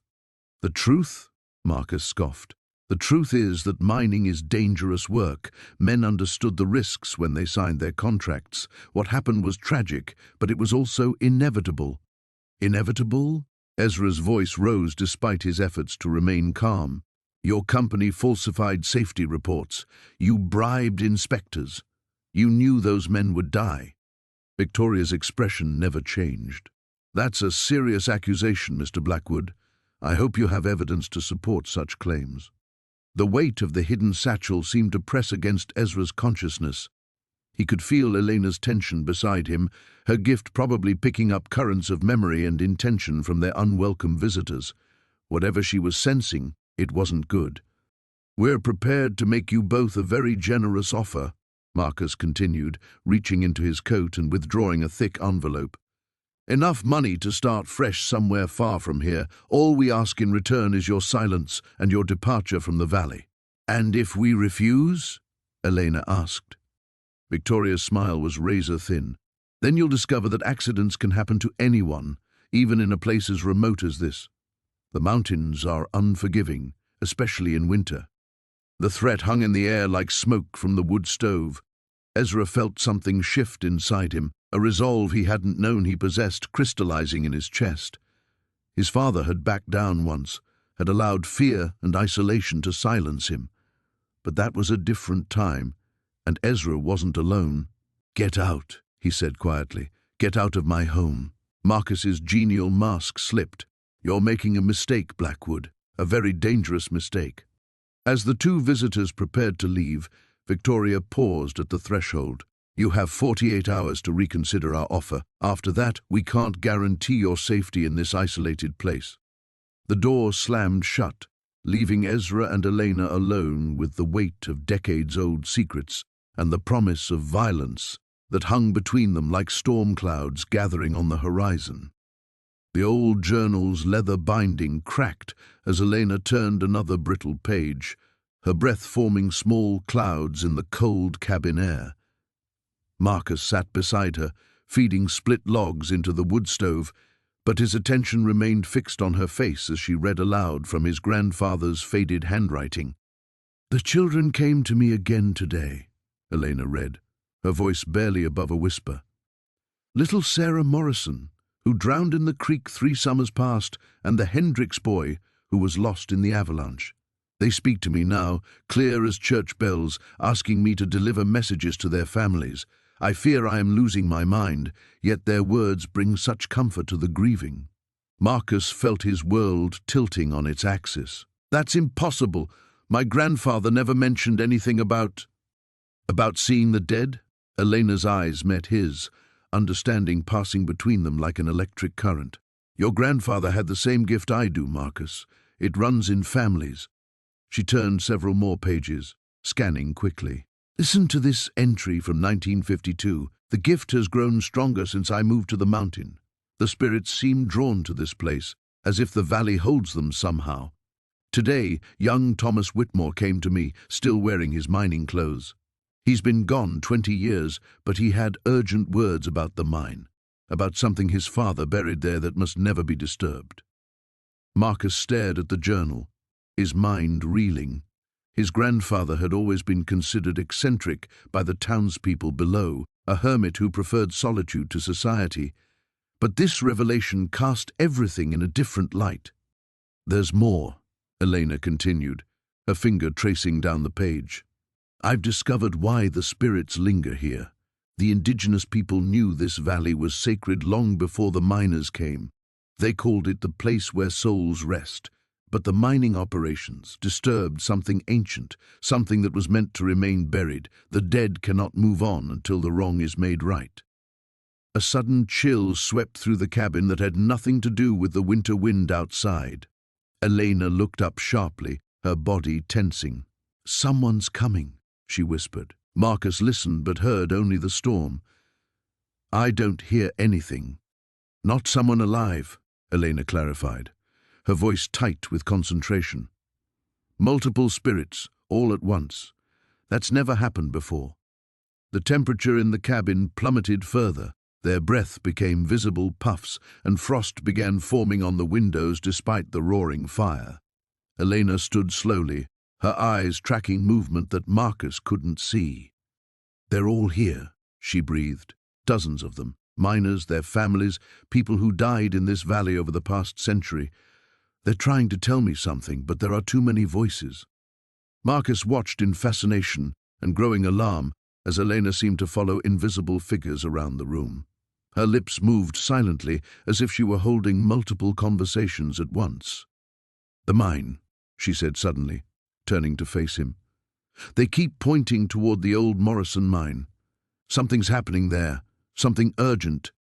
[SPEAKER 1] "The truth?" Marcus scoffed. "The truth is that mining is dangerous work. Men understood the risks when they signed their contracts. What happened was tragic, but it was also inevitable." "Inevitable?" Ezra's voice rose despite his efforts to remain calm. "Your company falsified safety reports. You bribed inspectors. You knew those men would die." Victoria's expression never changed. "That's a serious accusation, Mr. Blackwood. I hope you have evidence to support such claims." The weight of the hidden satchel seemed to press against Ezra's consciousness. He could feel Elena's tension beside him, her gift probably picking up currents of memory and intention from their unwelcome visitors. Whatever she was sensing, it wasn't good. "We're prepared to make you both a very generous offer," Marcus continued, reaching into his coat and withdrawing a thick envelope. "Enough money to start fresh somewhere far from here. All we ask in return is your silence and your departure from the valley." "And if we refuse?" Elena asked. Victoria's smile was razor-thin. "Then you'll discover that accidents can happen to anyone, even in a place as remote as this. The mountains are unforgiving, especially in winter." The threat hung in the air like smoke from the wood stove. Ezra felt something shift inside him, a resolve he hadn't known he possessed crystallizing in his chest. His father had backed down once, had allowed fear and isolation to silence him. But that was a different time, and Ezra wasn't alone. "Get out," he said quietly. "Get out of my home." Marcus's genial mask slipped. "You're making a mistake, Blackwood, a very dangerous mistake." As the two visitors prepared to leave, Victoria paused at the threshold. "You have 48 hours to reconsider our offer. After that, we can't guarantee your safety in this isolated place." The door slammed shut, leaving Ezra and Elena alone with the weight of decades-old secrets and the promise of violence that hung between them like storm clouds gathering on the horizon. The old journal's leather binding cracked as Elena turned another brittle page, her breath forming small clouds in the cold cabin air. Marcus sat beside her, feeding split logs into the wood stove, but his attention remained fixed on her face as she read aloud from his grandfather's faded handwriting. "The children came to me again today," Elena read, her voice barely above a whisper. "Little Sarah Morrison, who drowned in the creek 3 summers past, and the Hendricks boy, who was lost in the avalanche. They speak to me now, clear as church bells, asking me to deliver messages to their families. I fear I am losing my mind, yet their words bring such comfort to the grieving." Marcus felt his world tilting on its axis. "That's impossible. My grandfather never mentioned anything about seeing the dead?" Elena's eyes met his, understanding passing between them like an electric current. "Your grandfather had the same gift I do, Marcus. It runs in families." She turned several more pages, scanning quickly. "Listen to this entry from 1952. The gift has grown stronger since I moved to the mountain. The spirits seem drawn to this place, as if the valley holds them somehow. Today, young Thomas Whitmore came to me, still wearing his mining clothes. He's been gone 20 years, but he had urgent words about the mine, about something his father buried there that must never be disturbed. Marcus stared at the journal, his mind reeling. His grandfather had always been considered eccentric by the townspeople below, a hermit who preferred solitude to society. But this revelation cast everything in a different light. "There's more," Elena continued, her finger tracing down the page. "I've discovered why the spirits linger here. The indigenous people knew this valley was sacred long before the miners came. They called it the place where souls rest. But the mining operations disturbed something ancient, something that was meant to remain buried. The dead cannot move on until the wrong is made right." A sudden chill swept through the cabin that had nothing to do with the winter wind outside. Elena looked up sharply, her body tensing. "Someone's coming," she whispered. Marcus listened but heard only the storm. "I don't hear anything." "Not someone alive," Elena clarified, her voice tight with concentration. "Multiple spirits, all at once. That's never happened before." The temperature in the cabin plummeted further. Their breath became visible puffs, and frost began forming on the windows despite the roaring fire. Elena stood slowly, her eyes tracking movement that Marcus couldn't see. "They're all here," she breathed. "Dozens of them. Miners, their families, people who died in this valley over the past century. They're trying to tell me something, but there are too many voices." Marcus watched in fascination and growing alarm as Elena seemed to follow invisible figures around the room. Her lips moved silently, as if she were holding multiple conversations at once. "The mine," she said suddenly, turning to face him. "They keep pointing toward the old Morrison mine. Something's happening there, something urgent."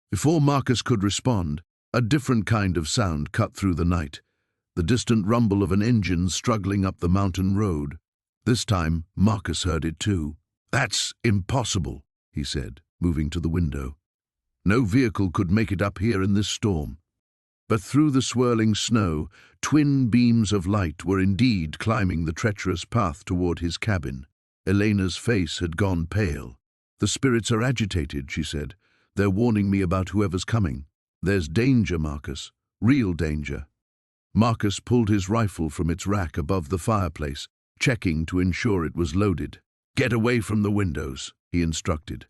[SPEAKER 1] Before Marcus could respond, a different kind of sound cut through the night, the distant rumble of an engine struggling up the mountain road. This time, Marcus heard it too. "That's impossible," he said, moving to the window. "No vehicle could make it up here in this storm." But through the swirling snow, twin beams of light were indeed climbing the treacherous path toward his cabin. Elena's face had gone pale. "The spirits are agitated," she said. "They're warning me about whoever's coming. There's danger, Marcus. Real danger." Marcus pulled his rifle from its rack above the fireplace, checking to ensure it was loaded. "Get away from the windows," he instructed.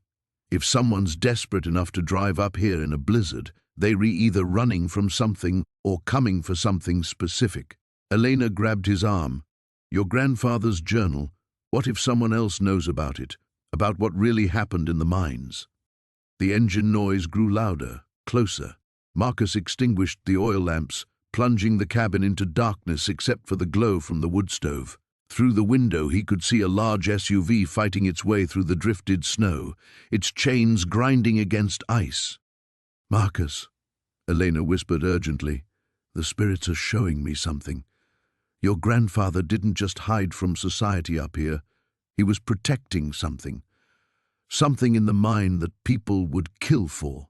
[SPEAKER 1] "If someone's desperate enough to drive up here in a blizzard, they're either running from something or coming for something specific." Elena grabbed his arm. "Your grandfather's journal. What if someone else knows about it, about what really happened in the mines?" The engine noise grew louder, closer. Marcus extinguished the oil lamps, plunging the cabin into darkness except for the glow from the wood stove. Through the window he could see a large SUV fighting its way through the drifted snow, its chains grinding against ice. "Marcus," Elena whispered urgently, "the spirits are showing me something. Your grandfather didn't just hide from society up here. He was protecting something. Something in the mine that people would kill for."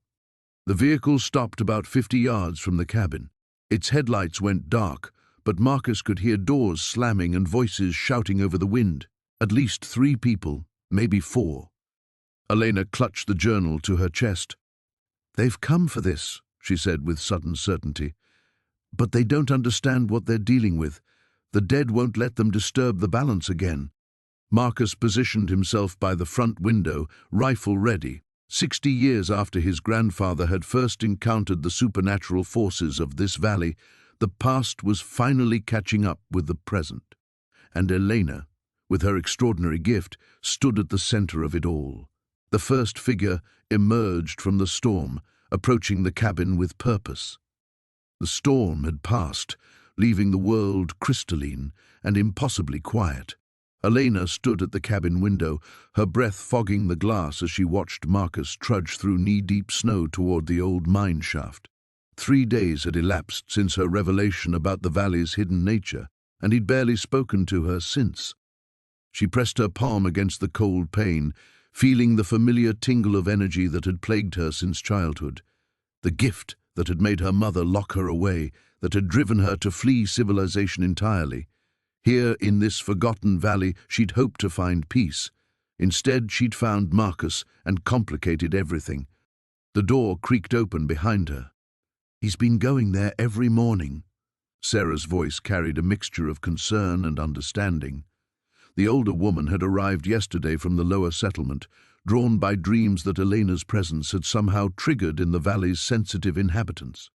[SPEAKER 1] The vehicle stopped about 50 yards from the cabin. Its headlights went dark, but Marcus could hear doors slamming and voices shouting over the wind. At least 3 people, maybe 4. Elena clutched the journal to her chest. "They've come for this," she said with sudden certainty. "But they don't understand what they're dealing with. The dead won't let them disturb the balance again." Marcus positioned himself by the front window, rifle ready. 60 years after his grandfather had first encountered the supernatural forces of this valley, the past was finally catching up with the present. And Elena, with her extraordinary gift, stood at the center of it all. The first figure emerged from the storm, approaching the cabin with purpose. The storm had passed, leaving the world crystalline and impossibly quiet. Elena stood at the cabin window, her breath fogging the glass as she watched Marcus trudge through knee-deep snow toward the old mine shaft. 3 days had elapsed since her revelation about the valley's hidden nature, and he'd barely spoken to her since. She pressed her palm against the cold pane, feeling the familiar tingle of energy that had plagued her since childhood. The gift that had made her mother lock her away, that had driven her to flee civilization entirely. Here, in this forgotten valley, she'd hoped to find peace. Instead, she'd found Marcus and complicated everything. The door creaked open behind her. "He's been going there every morning." Sarah's voice carried a mixture of concern and understanding. The older woman had arrived yesterday from the lower settlement, drawn by dreams that Elena's presence had somehow triggered in the valley's sensitive inhabitants.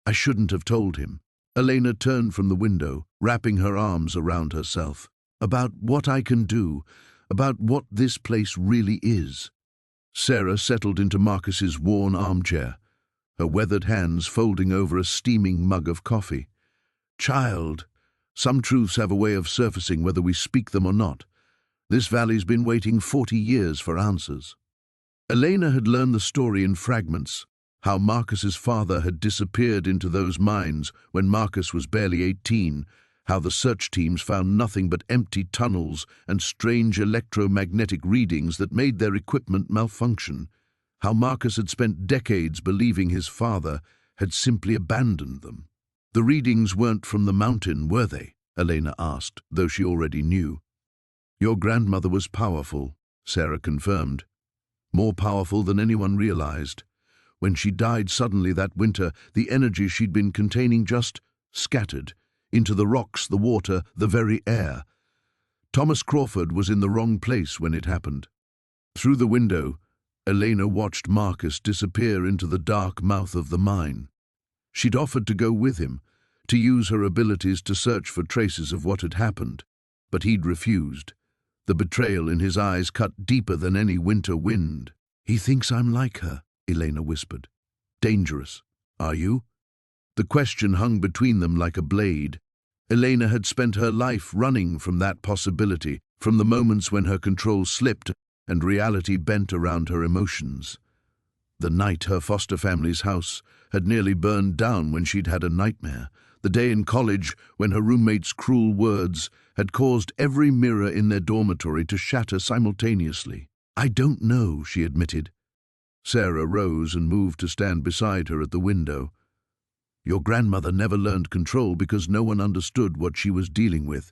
[SPEAKER 1] "I shouldn't have told him." Elena turned from the window, wrapping her arms around herself. "About what I can do, about what this place really is." Sarah settled into Marcus's worn armchair, her weathered hands folding over a steaming mug of coffee. "Child, some truths have a way of surfacing whether we speak them or not. This valley's been waiting 40 years for answers." Elena had learned the story in fragments, how Marcus's father had disappeared into those mines when Marcus was barely 18, how the search teams found nothing but empty tunnels and strange electromagnetic readings that made their equipment malfunction, how Marcus had spent decades believing his father had simply abandoned them. "The readings weren't from the mountain, were they?" Elena asked, though she already knew. "Your grandmother was powerful," Sarah confirmed. "More powerful than anyone realized. When she died suddenly that winter, the energy she'd been containing just scattered into the rocks, the water, the very air. Thomas Crawford was in the wrong place when it happened." Through the window, Elena watched Marcus disappear into the dark mouth of the mine. She'd offered to go with him, to use her abilities to search for traces of what had happened, but he'd refused. The betrayal in his eyes cut deeper than any winter wind. "He thinks I'm like her," Elena whispered. "Dangerous, are you?" The question hung between them like a blade. Elena had spent her life running from that possibility, from the moments when her control slipped and reality bent around her emotions. The night her foster family's house had nearly burned down when she'd had a nightmare. The day in college when her roommate's cruel words had caused every mirror in their dormitory to shatter simultaneously. "I don't know," she admitted. Sarah rose and moved to stand beside her at the window. "Your grandmother never learned control because no one understood what she was dealing with.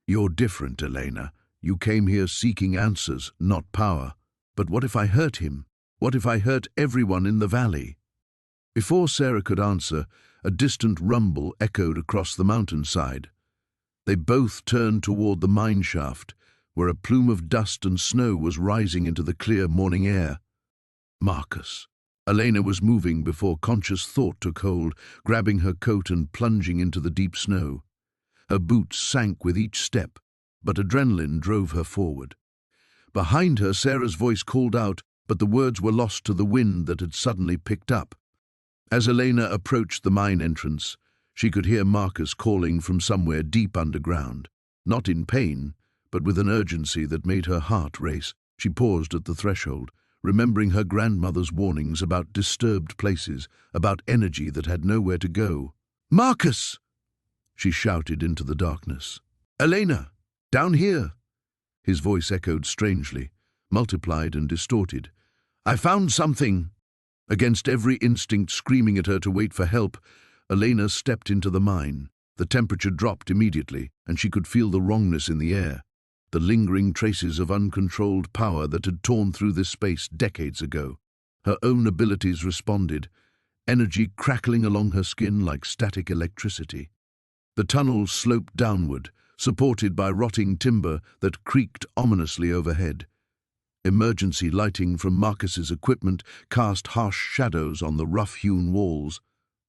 [SPEAKER 1] You're different, Elena. You came here seeking answers, not power. But what if I hurt him? What if I hurt everyone in the valley?" Before Sarah could answer, a distant rumble echoed across the mountainside. They both turned toward the mine shaft, where a plume of dust and snow was rising into the clear morning air. Marcus. Elena was moving before conscious thought took hold, grabbing her coat and plunging into the deep snow. Her boots sank with each step, but adrenaline drove her forward. Behind her, Sarah's voice called out, but the words were lost to the wind that had suddenly picked up. As Elena approached the mine entrance, she could hear Marcus calling from somewhere deep underground. Not in pain, but with an urgency that made her heart race. She paused at the threshold, remembering her grandmother's warnings about disturbed places, about energy that had nowhere to go. "Marcus!" she shouted into the darkness. "Elena! Down here!" His voice echoed strangely, multiplied and distorted. "I found something!" Against every instinct screaming at her to wait for help, Elena stepped into the mine. The temperature dropped immediately, and she could feel the wrongness in the air, the lingering traces of uncontrolled power that had torn through this space decades ago. Her own abilities responded, energy crackling along her skin like static electricity. The tunnel sloped downward, supported by rotting timber that creaked ominously overhead. Emergency lighting from Marcus's equipment cast harsh shadows on the rough-hewn walls.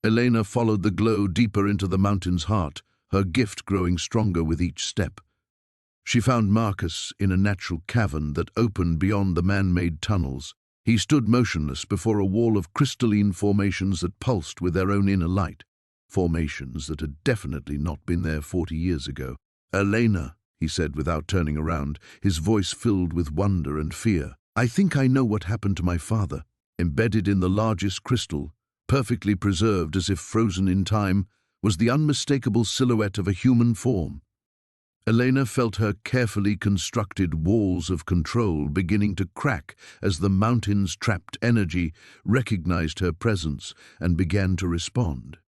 [SPEAKER 1] Elena followed the glow deeper into the mountain's heart, her gift growing stronger with each step. She found Marcus in a natural cavern that opened beyond the man-made tunnels. He stood motionless before a wall of crystalline formations that pulsed with their own inner light, formations that had definitely not been there 40 years ago. "Elena," he said without turning around, his voice filled with wonder and fear. "I think I know what happened to my father." Embedded in the largest crystal, perfectly preserved as if frozen in time, was the unmistakable silhouette of a human form. Elena felt her carefully constructed walls of control beginning to crack as the mountain's trapped energy recognized her presence and began to respond.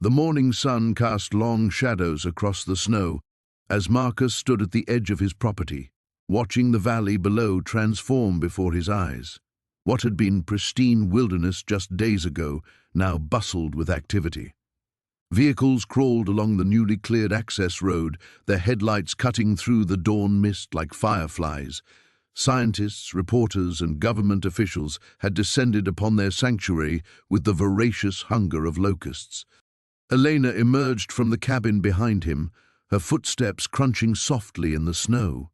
[SPEAKER 1] The morning sun cast long shadows across the snow as Marcus stood at the edge of his property, watching the valley below transform before his eyes. What had been pristine wilderness just days ago now bustled with activity. Vehicles crawled along the newly cleared access road, their headlights cutting through the dawn mist like fireflies. Scientists, reporters, and government officials had descended upon their sanctuary with the voracious hunger of locusts. Elena emerged from the cabin behind him, her footsteps crunching softly in the snow.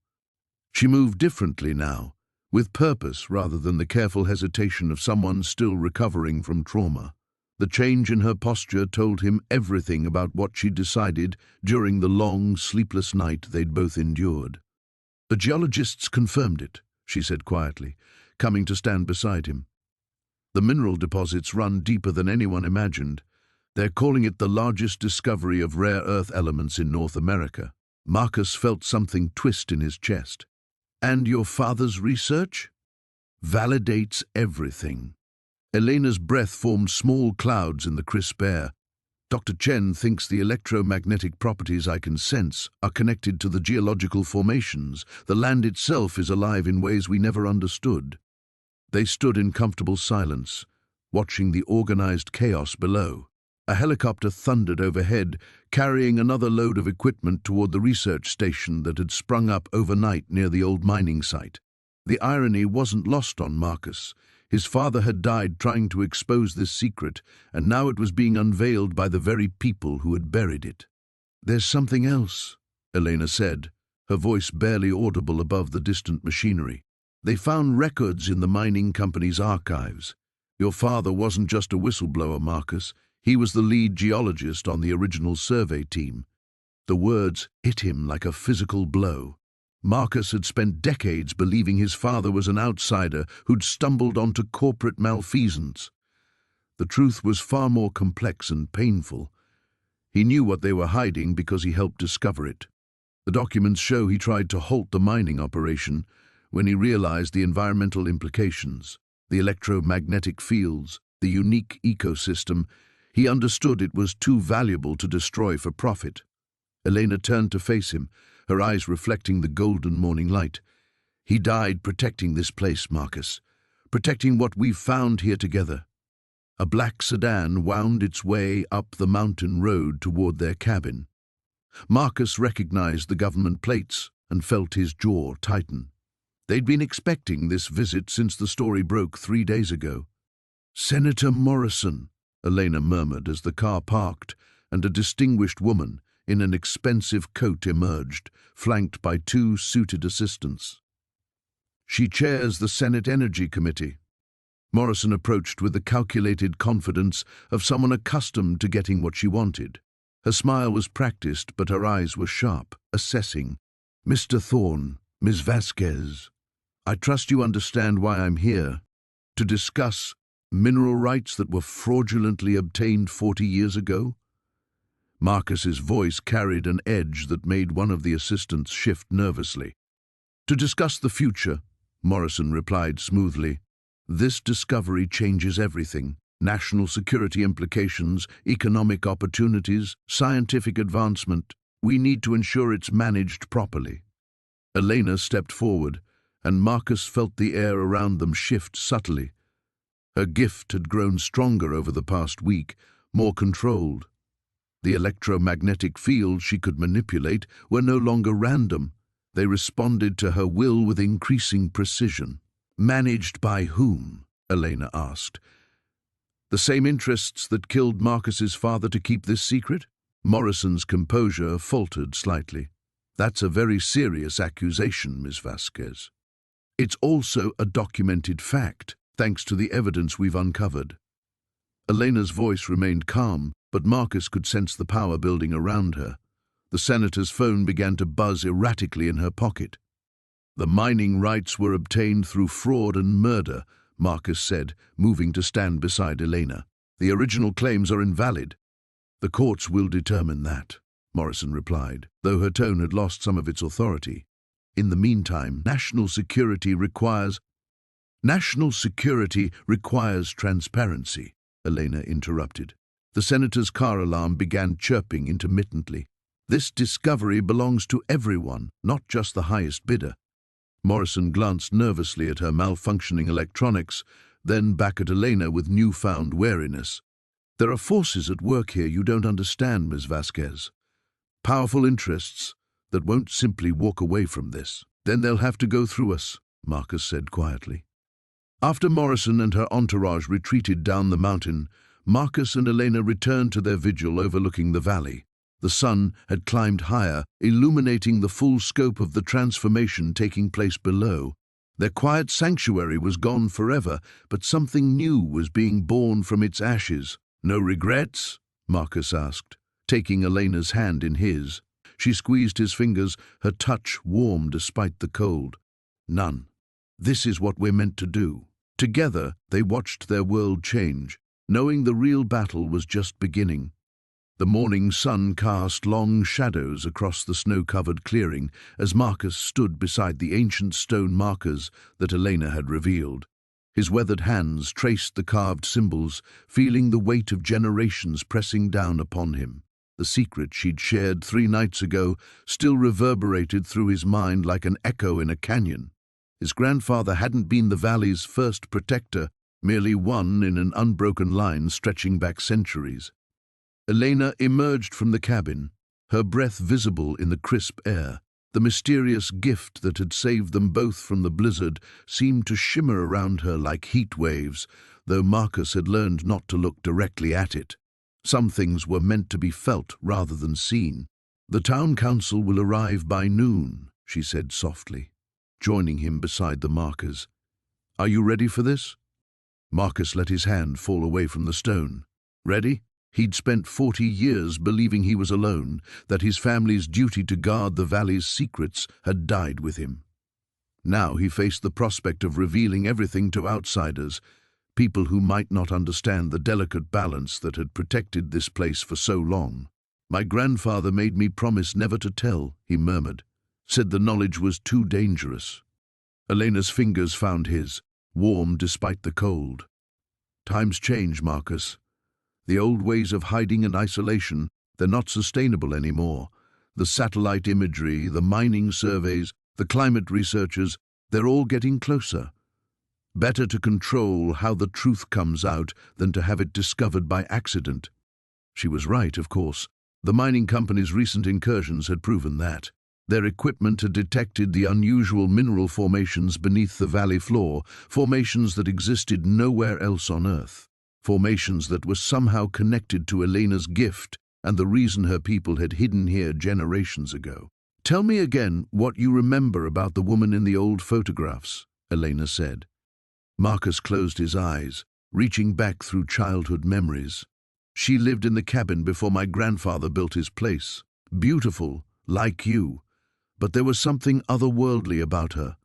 [SPEAKER 1] She moved differently now, with purpose rather than the careful hesitation of someone still recovering from trauma. The change in her posture told him everything about what she'd decided during the long, sleepless night they'd both endured. "The geologists confirmed it," she said quietly, coming to stand beside him. "The mineral deposits run deeper than anyone imagined. They're calling it the largest discovery of rare earth elements in North America." Marcus felt something twist in his chest. "And your father's research?" "Validates everything." Elena's breath formed small clouds in the crisp air. "Dr. Chen thinks the electromagnetic properties I can sense are connected to the geological formations. The land itself is alive in ways we never understood." They stood in comfortable silence, watching the organized chaos below. A helicopter thundered overhead, carrying another load of equipment toward the research station that had sprung up overnight near the old mining site. The irony wasn't lost on Marcus. His father had died trying to expose this secret, and now it was being unveiled by the very people who had buried it. "There's something else," Elena said, her voice barely audible above the distant machinery. "They found records in the mining company's archives. Your father wasn't just a whistleblower, Marcus. He was the lead geologist on the original survey team." The words hit him like a physical blow. Marcus had spent decades believing his father was an outsider who'd stumbled onto corporate malfeasance. The truth was far more complex and painful. He knew what they were hiding because he helped discover it. The documents show he tried to halt the mining operation when he realized the environmental implications, the electromagnetic fields, the unique ecosystem. He understood it was too valuable to destroy for profit. Elena turned to face him, her eyes reflecting the golden morning light. "He died protecting this place, Marcus, protecting what we've found here together." A black sedan wound its way up the mountain road toward their cabin. Marcus recognized the government plates and felt his jaw tighten. They'd been expecting this visit since the story broke 3 days ago. "Senator Morrison," Elena murmured as the car parked, and a distinguished woman in an expensive coat emerged, flanked by 2 suited assistants. "She chairs the Senate Energy Committee." Morrison approached with the calculated confidence of someone accustomed to getting what she wanted. Her smile was practiced, but her eyes were sharp, assessing. "Mr. Thorne, Ms. Vasquez, I trust you understand why I'm here. To discuss mineral rights that were fraudulently obtained 40 years ago?" Marcus's voice carried an edge that made one of the assistants shift nervously. "To discuss the future," Morrison replied smoothly. "This discovery changes everything. National security implications, economic opportunities, scientific advancement. We need to ensure it's managed properly." Elena stepped forward, and Marcus felt the air around them shift subtly. Her gift had grown stronger over the past week, more controlled. The electromagnetic fields she could manipulate were no longer random. They responded to her will with increasing precision. "Managed by whom?" Elena asked. "The same interests that killed Marcus's father to keep this secret?" Morrison's composure faltered slightly. "That's a very serious accusation, Ms. Vasquez. It's also a documented fact, thanks to the evidence we've uncovered." Elena's voice remained calm, but Marcus could sense the power building around her. The senator's phone began to buzz erratically in her pocket. "The mining rights were obtained through fraud and murder," Marcus said, moving to stand beside Elena. "The original claims are invalid." "The courts will determine that." Morrison replied, though her tone had lost some of its authority. In the meantime, national security requires transparency, Elena interrupted. The senator's car alarm began chirping intermittently. This discovery belongs to everyone, not just the highest bidder. Morrison glanced nervously at her malfunctioning electronics, then back at Elena with newfound wariness. There are forces at work here you don't understand, Ms. Vasquez. Powerful interests that won't simply walk away from this. Then they'll have to go through us, Marcus said quietly. After Morrison and her entourage retreated down the mountain, Marcus and Elena returned to their vigil overlooking the valley. The sun had climbed higher, illuminating the full scope of the transformation taking place below. Their quiet sanctuary was gone forever, but something new was being born from its ashes. No regrets? Marcus asked, taking Elena's hand in his. She squeezed his fingers, her touch warm despite the cold. None. This is what we're meant to do. Together, they watched their world change, knowing the real battle was just beginning. The morning sun cast long shadows across the snow-covered clearing as Marcus stood beside the ancient stone markers that Elena had revealed. His weathered hands traced the carved symbols, feeling the weight of generations pressing down upon him. The secret she'd shared 3 nights ago still reverberated through his mind like an echo in a canyon. His grandfather hadn't been the valley's first protector, merely one in an unbroken line stretching back centuries. Elena emerged from the cabin, her breath visible in the crisp air. The mysterious gift that had saved them both from the blizzard seemed to shimmer around her like heat waves, though Marcus had learned not to look directly at it. Some things were meant to be felt rather than seen. The town council will arrive by noon, she said softly, joining him beside the markers. Are you ready for this? Marcus let his hand fall away from the stone. Ready? He'd spent 40 years believing he was alone, that his family's duty to guard the valley's secrets had died with him. Now he faced the prospect of revealing everything to outsiders, people who might not understand the delicate balance that had protected this place for so long. My grandfather made me promise never to tell, he murmured, said the knowledge was too dangerous. Elena's fingers found his, warm despite the cold. Times change, Marcus. The old ways of hiding and isolation, they're not sustainable anymore. The satellite imagery, the mining surveys, the climate researchers, they're all getting closer. Better to control how the truth comes out than to have it discovered by accident. She was right, of course. The mining company's recent incursions had proven that. Their equipment had detected the unusual mineral formations beneath the valley floor, formations that existed nowhere else on Earth. Formations that were somehow connected to Elena's gift and the reason her people had hidden here generations ago. Tell me again what you remember about the woman in the old photographs, Elena said. Marcus closed his eyes, reaching back through childhood memories. She lived in the cabin before my grandfather built his place. Beautiful, like you. But there was something otherworldly about her.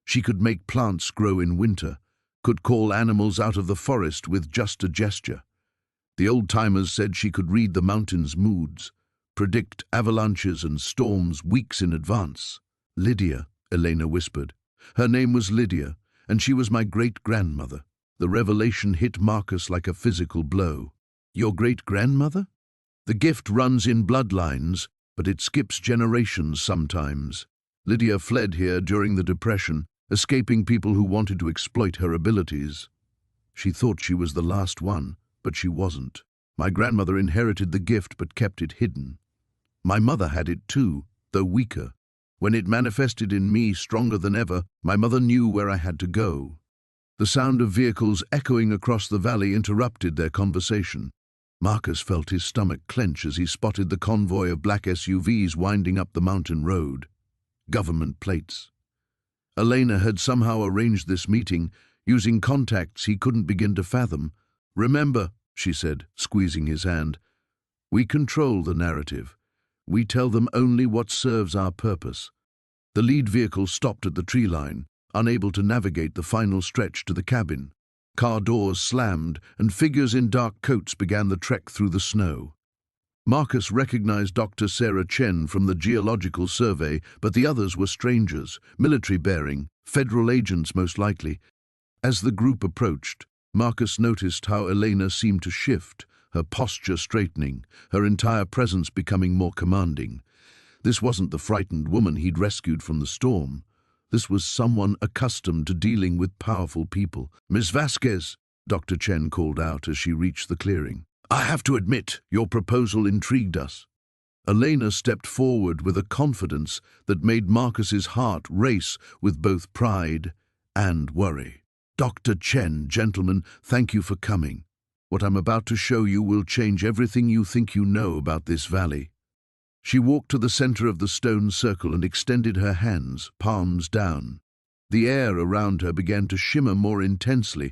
[SPEAKER 1] She could make plants grow in winter, could call animals out of the forest with just a gesture. The old-timers said she could read the mountain's moods, predict avalanches and storms weeks in advance. Lydia, Elena whispered. Her name was Lydia, and she was my great-grandmother. The revelation hit Marcus like a physical blow. Your great-grandmother? The gift runs in bloodlines, but it skips generations sometimes. Lydia fled here during the Depression, escaping people who wanted to exploit her abilities. She thought she was the last one, but she wasn't. My grandmother inherited the gift but kept it hidden. My mother had it too, though weaker. When it manifested in me stronger than ever, my mother knew where I had to go. The sound of vehicles echoing across the valley interrupted their conversation. Marcus felt his stomach clench as he spotted the convoy of black SUVs winding up the mountain road. Government plates. Elena had somehow arranged this meeting, using contacts he couldn't begin to fathom. Remember, she said, squeezing his hand, we control the narrative. We tell them only what serves our purpose. The lead vehicle stopped at the tree line, unable to navigate the final stretch to the cabin. Car doors slammed, and figures in dark coats began the trek through the snow. Marcus recognized Dr. Sarah Chen from the Geological Survey, but the others were strangers, military-bearing, federal agents most likely. As the group approached, Marcus noticed how Elena seemed to shift, her posture straightening, her entire presence becoming more commanding. This wasn't the frightened woman he'd rescued from the storm. This was someone accustomed to dealing with powerful people. "Miss Vasquez," Dr. Chen called out as she reached the clearing. "I have to admit, your proposal intrigued us." Elena stepped forward with a confidence that made Marcus's heart race with both pride and worry. "Dr. Chen, gentlemen, thank you for coming. What I'm about to show you will change everything you think you know about this valley." She walked to the center of the stone circle and extended her hands, palms down. The air around her began to shimmer more intensely,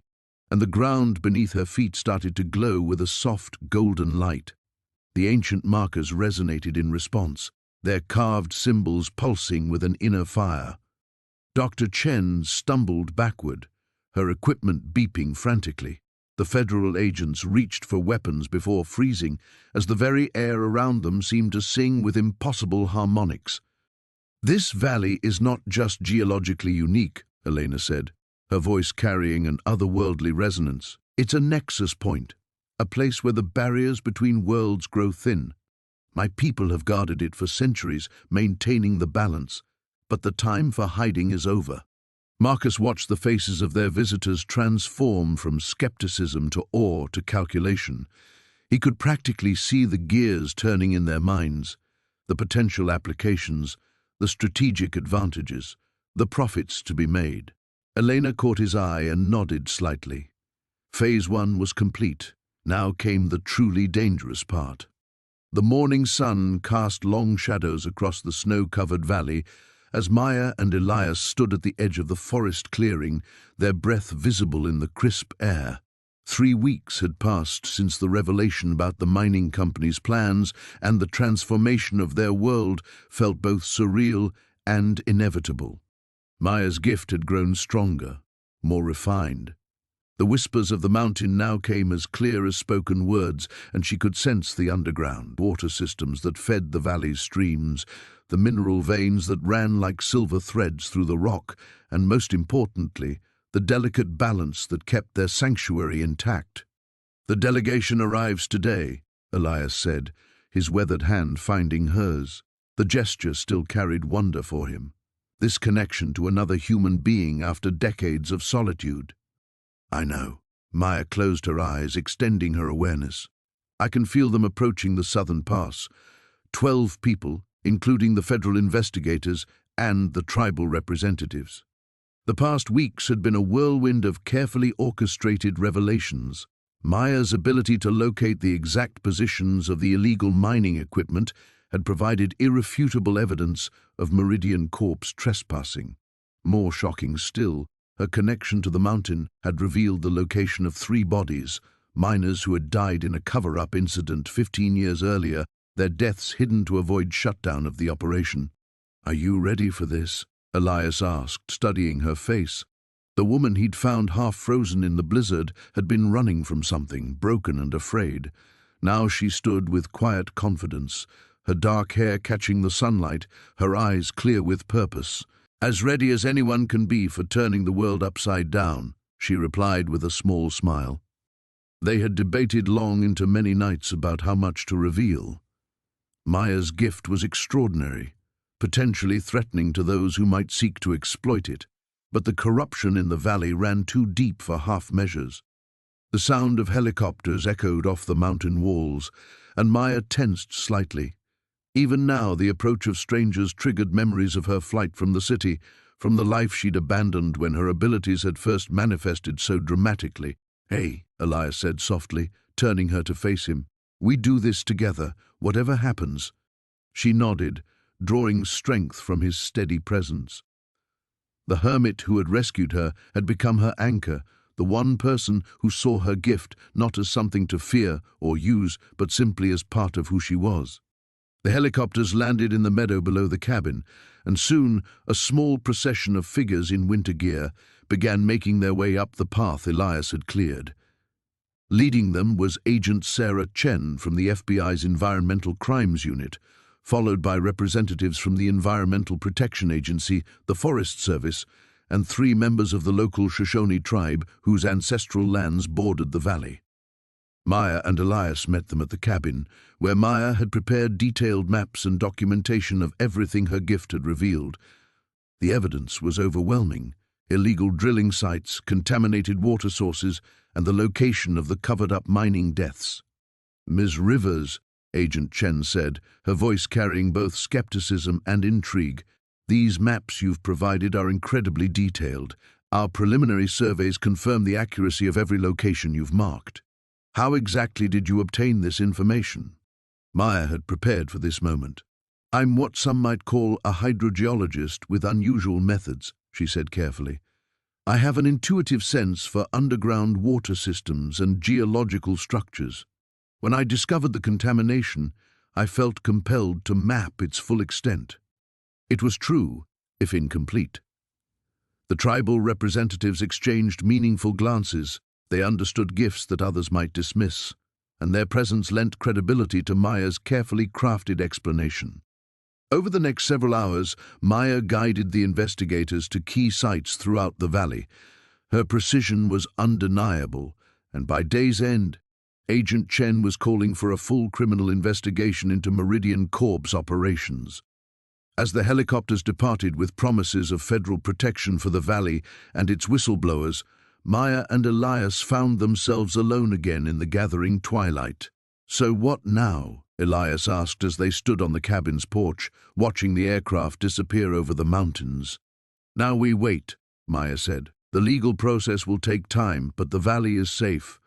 [SPEAKER 1] and the ground beneath her feet started to glow with a soft, golden light. The ancient markers resonated in response, their carved symbols pulsing with an inner fire. Dr. Chen stumbled backward, her equipment beeping frantically. The federal agents reached for weapons before freezing, as the very air around them seemed to sing with impossible harmonics. "This valley is not just geologically unique," Elena said, her voice carrying an otherworldly resonance. "It's a nexus point, a place where the barriers between worlds grow thin. My people have guarded it for centuries, maintaining the balance, but the time for hiding is over." Marcus watched the faces of their visitors transform from skepticism to awe to calculation. He could practically see the gears turning in their minds, the potential applications, the strategic advantages, the profits to be made. Elena caught his eye and nodded slightly. Phase 1 was complete. Now came the truly dangerous part. The morning sun cast long shadows across the snow-covered valley as Maya and Elias stood at the edge of the forest clearing, their breath visible in the crisp air. 3 weeks had passed since the revelation about the mining company's plans, and the transformation of their world felt both surreal and inevitable. Maya's gift had grown stronger, more refined. The whispers of the mountain now came as clear as spoken words, and she could sense the underground water systems that fed the valley's streams, the mineral veins that ran like silver threads through the rock, and most importantly, the delicate balance that kept their sanctuary intact. "The delegation arrives today," Elias said, his weathered hand finding hers. The gesture still carried wonder for him. This connection to another human being after decades of solitude. "I know." Maya closed her eyes, extending her awareness. "I can feel them approaching the southern pass. 12 people, including the federal investigators and the tribal representatives." The past weeks had been a whirlwind of carefully orchestrated revelations. Maya's ability to locate the exact positions of the illegal mining equipment had provided irrefutable evidence of Meridian Corp's trespassing. More shocking still, her connection to the mountain had revealed the location of 3 bodies, miners who had died in a cover-up incident 15 years earlier, their deaths hidden to avoid shutdown of the operation. "Are you ready for this?" Elias asked, studying her face. The woman he'd found half-frozen in the blizzard had been running from something, broken and afraid. Now she stood with quiet confidence, her dark hair catching the sunlight, her eyes clear with purpose. "As ready as anyone can be for turning the world upside down," she replied with a small smile. They had debated long into many nights about how much to reveal. Maya's gift was extraordinary, potentially threatening to those who might seek to exploit it, but the corruption in the valley ran too deep for half measures. The sound of helicopters echoed off the mountain walls, and Maya tensed slightly. Even now, the approach of strangers triggered memories of her flight from the city, from the life she'd abandoned when her abilities had first manifested so dramatically. "Hey," Elias said softly, turning her to face him. "We do this together, whatever happens." She nodded, drawing strength from his steady presence. The hermit who had rescued her had become her anchor, the one person who saw her gift not as something to fear or use, but simply as part of who she was. The helicopters landed in the meadow below the cabin, and soon a small procession of figures in winter gear began making their way up the path Elias had cleared. Leading them was Agent Sarah Chen from the FBI's Environmental Crimes Unit, followed by representatives from the Environmental Protection Agency, the Forest Service, and 3 members of the local Shoshone tribe whose ancestral lands bordered the valley. Maya and Elias met them at the cabin, where Maya had prepared detailed maps and documentation of everything her gift had revealed. The evidence was overwhelming: illegal drilling sites, contaminated water sources, and the location of the covered-up mining deaths. "Ms. Rivers," Agent Chen said, her voice carrying both skepticism and intrigue, "these maps you've provided are incredibly detailed. Our preliminary surveys confirm the accuracy of every location you've marked. How exactly did you obtain this information?" Maya had prepared for this moment. "I'm what some might call a hydrogeologist with unusual methods," she said carefully. "I have an intuitive sense for underground water systems and geological structures. When I discovered the contamination, I felt compelled to map its full extent." It was true, if incomplete. The tribal representatives exchanged meaningful glances. They understood gifts that others might dismiss, and their presence lent credibility to Maya's carefully crafted explanation. Over the next several hours, Maya guided the investigators to key sites throughout the valley. Her precision was undeniable, and by day's end, Agent Chen was calling for a full criminal investigation into Meridian Corp's operations. As the helicopters departed with promises of federal protection for the valley and its whistleblowers, Maya and Elias found themselves alone again in the gathering twilight. "So what now?" Elias asked as they stood on the cabin's porch, watching the aircraft disappear over the mountains. "Now we wait," Maya said. "The legal process will take time, but the valley is safe.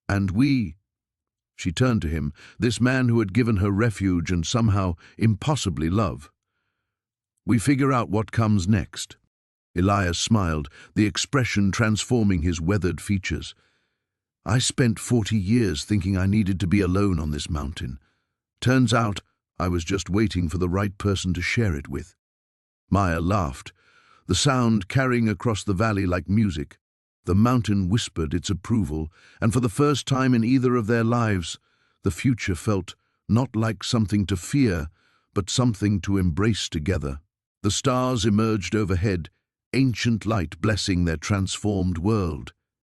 [SPEAKER 1] And we—" She turned to him, this man who had given her refuge and somehow impossibly love. "We figure out what comes next." Elias smiled, the expression transforming his weathered features. "I spent 40 years thinking I needed to be alone on this mountain. Turns out I was just waiting for the right person to share it with." Maya laughed, the sound carrying across the valley like music. The mountain whispered its approval, and for the first time in either of their lives, the future felt not like something to fear, but something to embrace together. The stars emerged overhead, ancient light blessing their transformed world.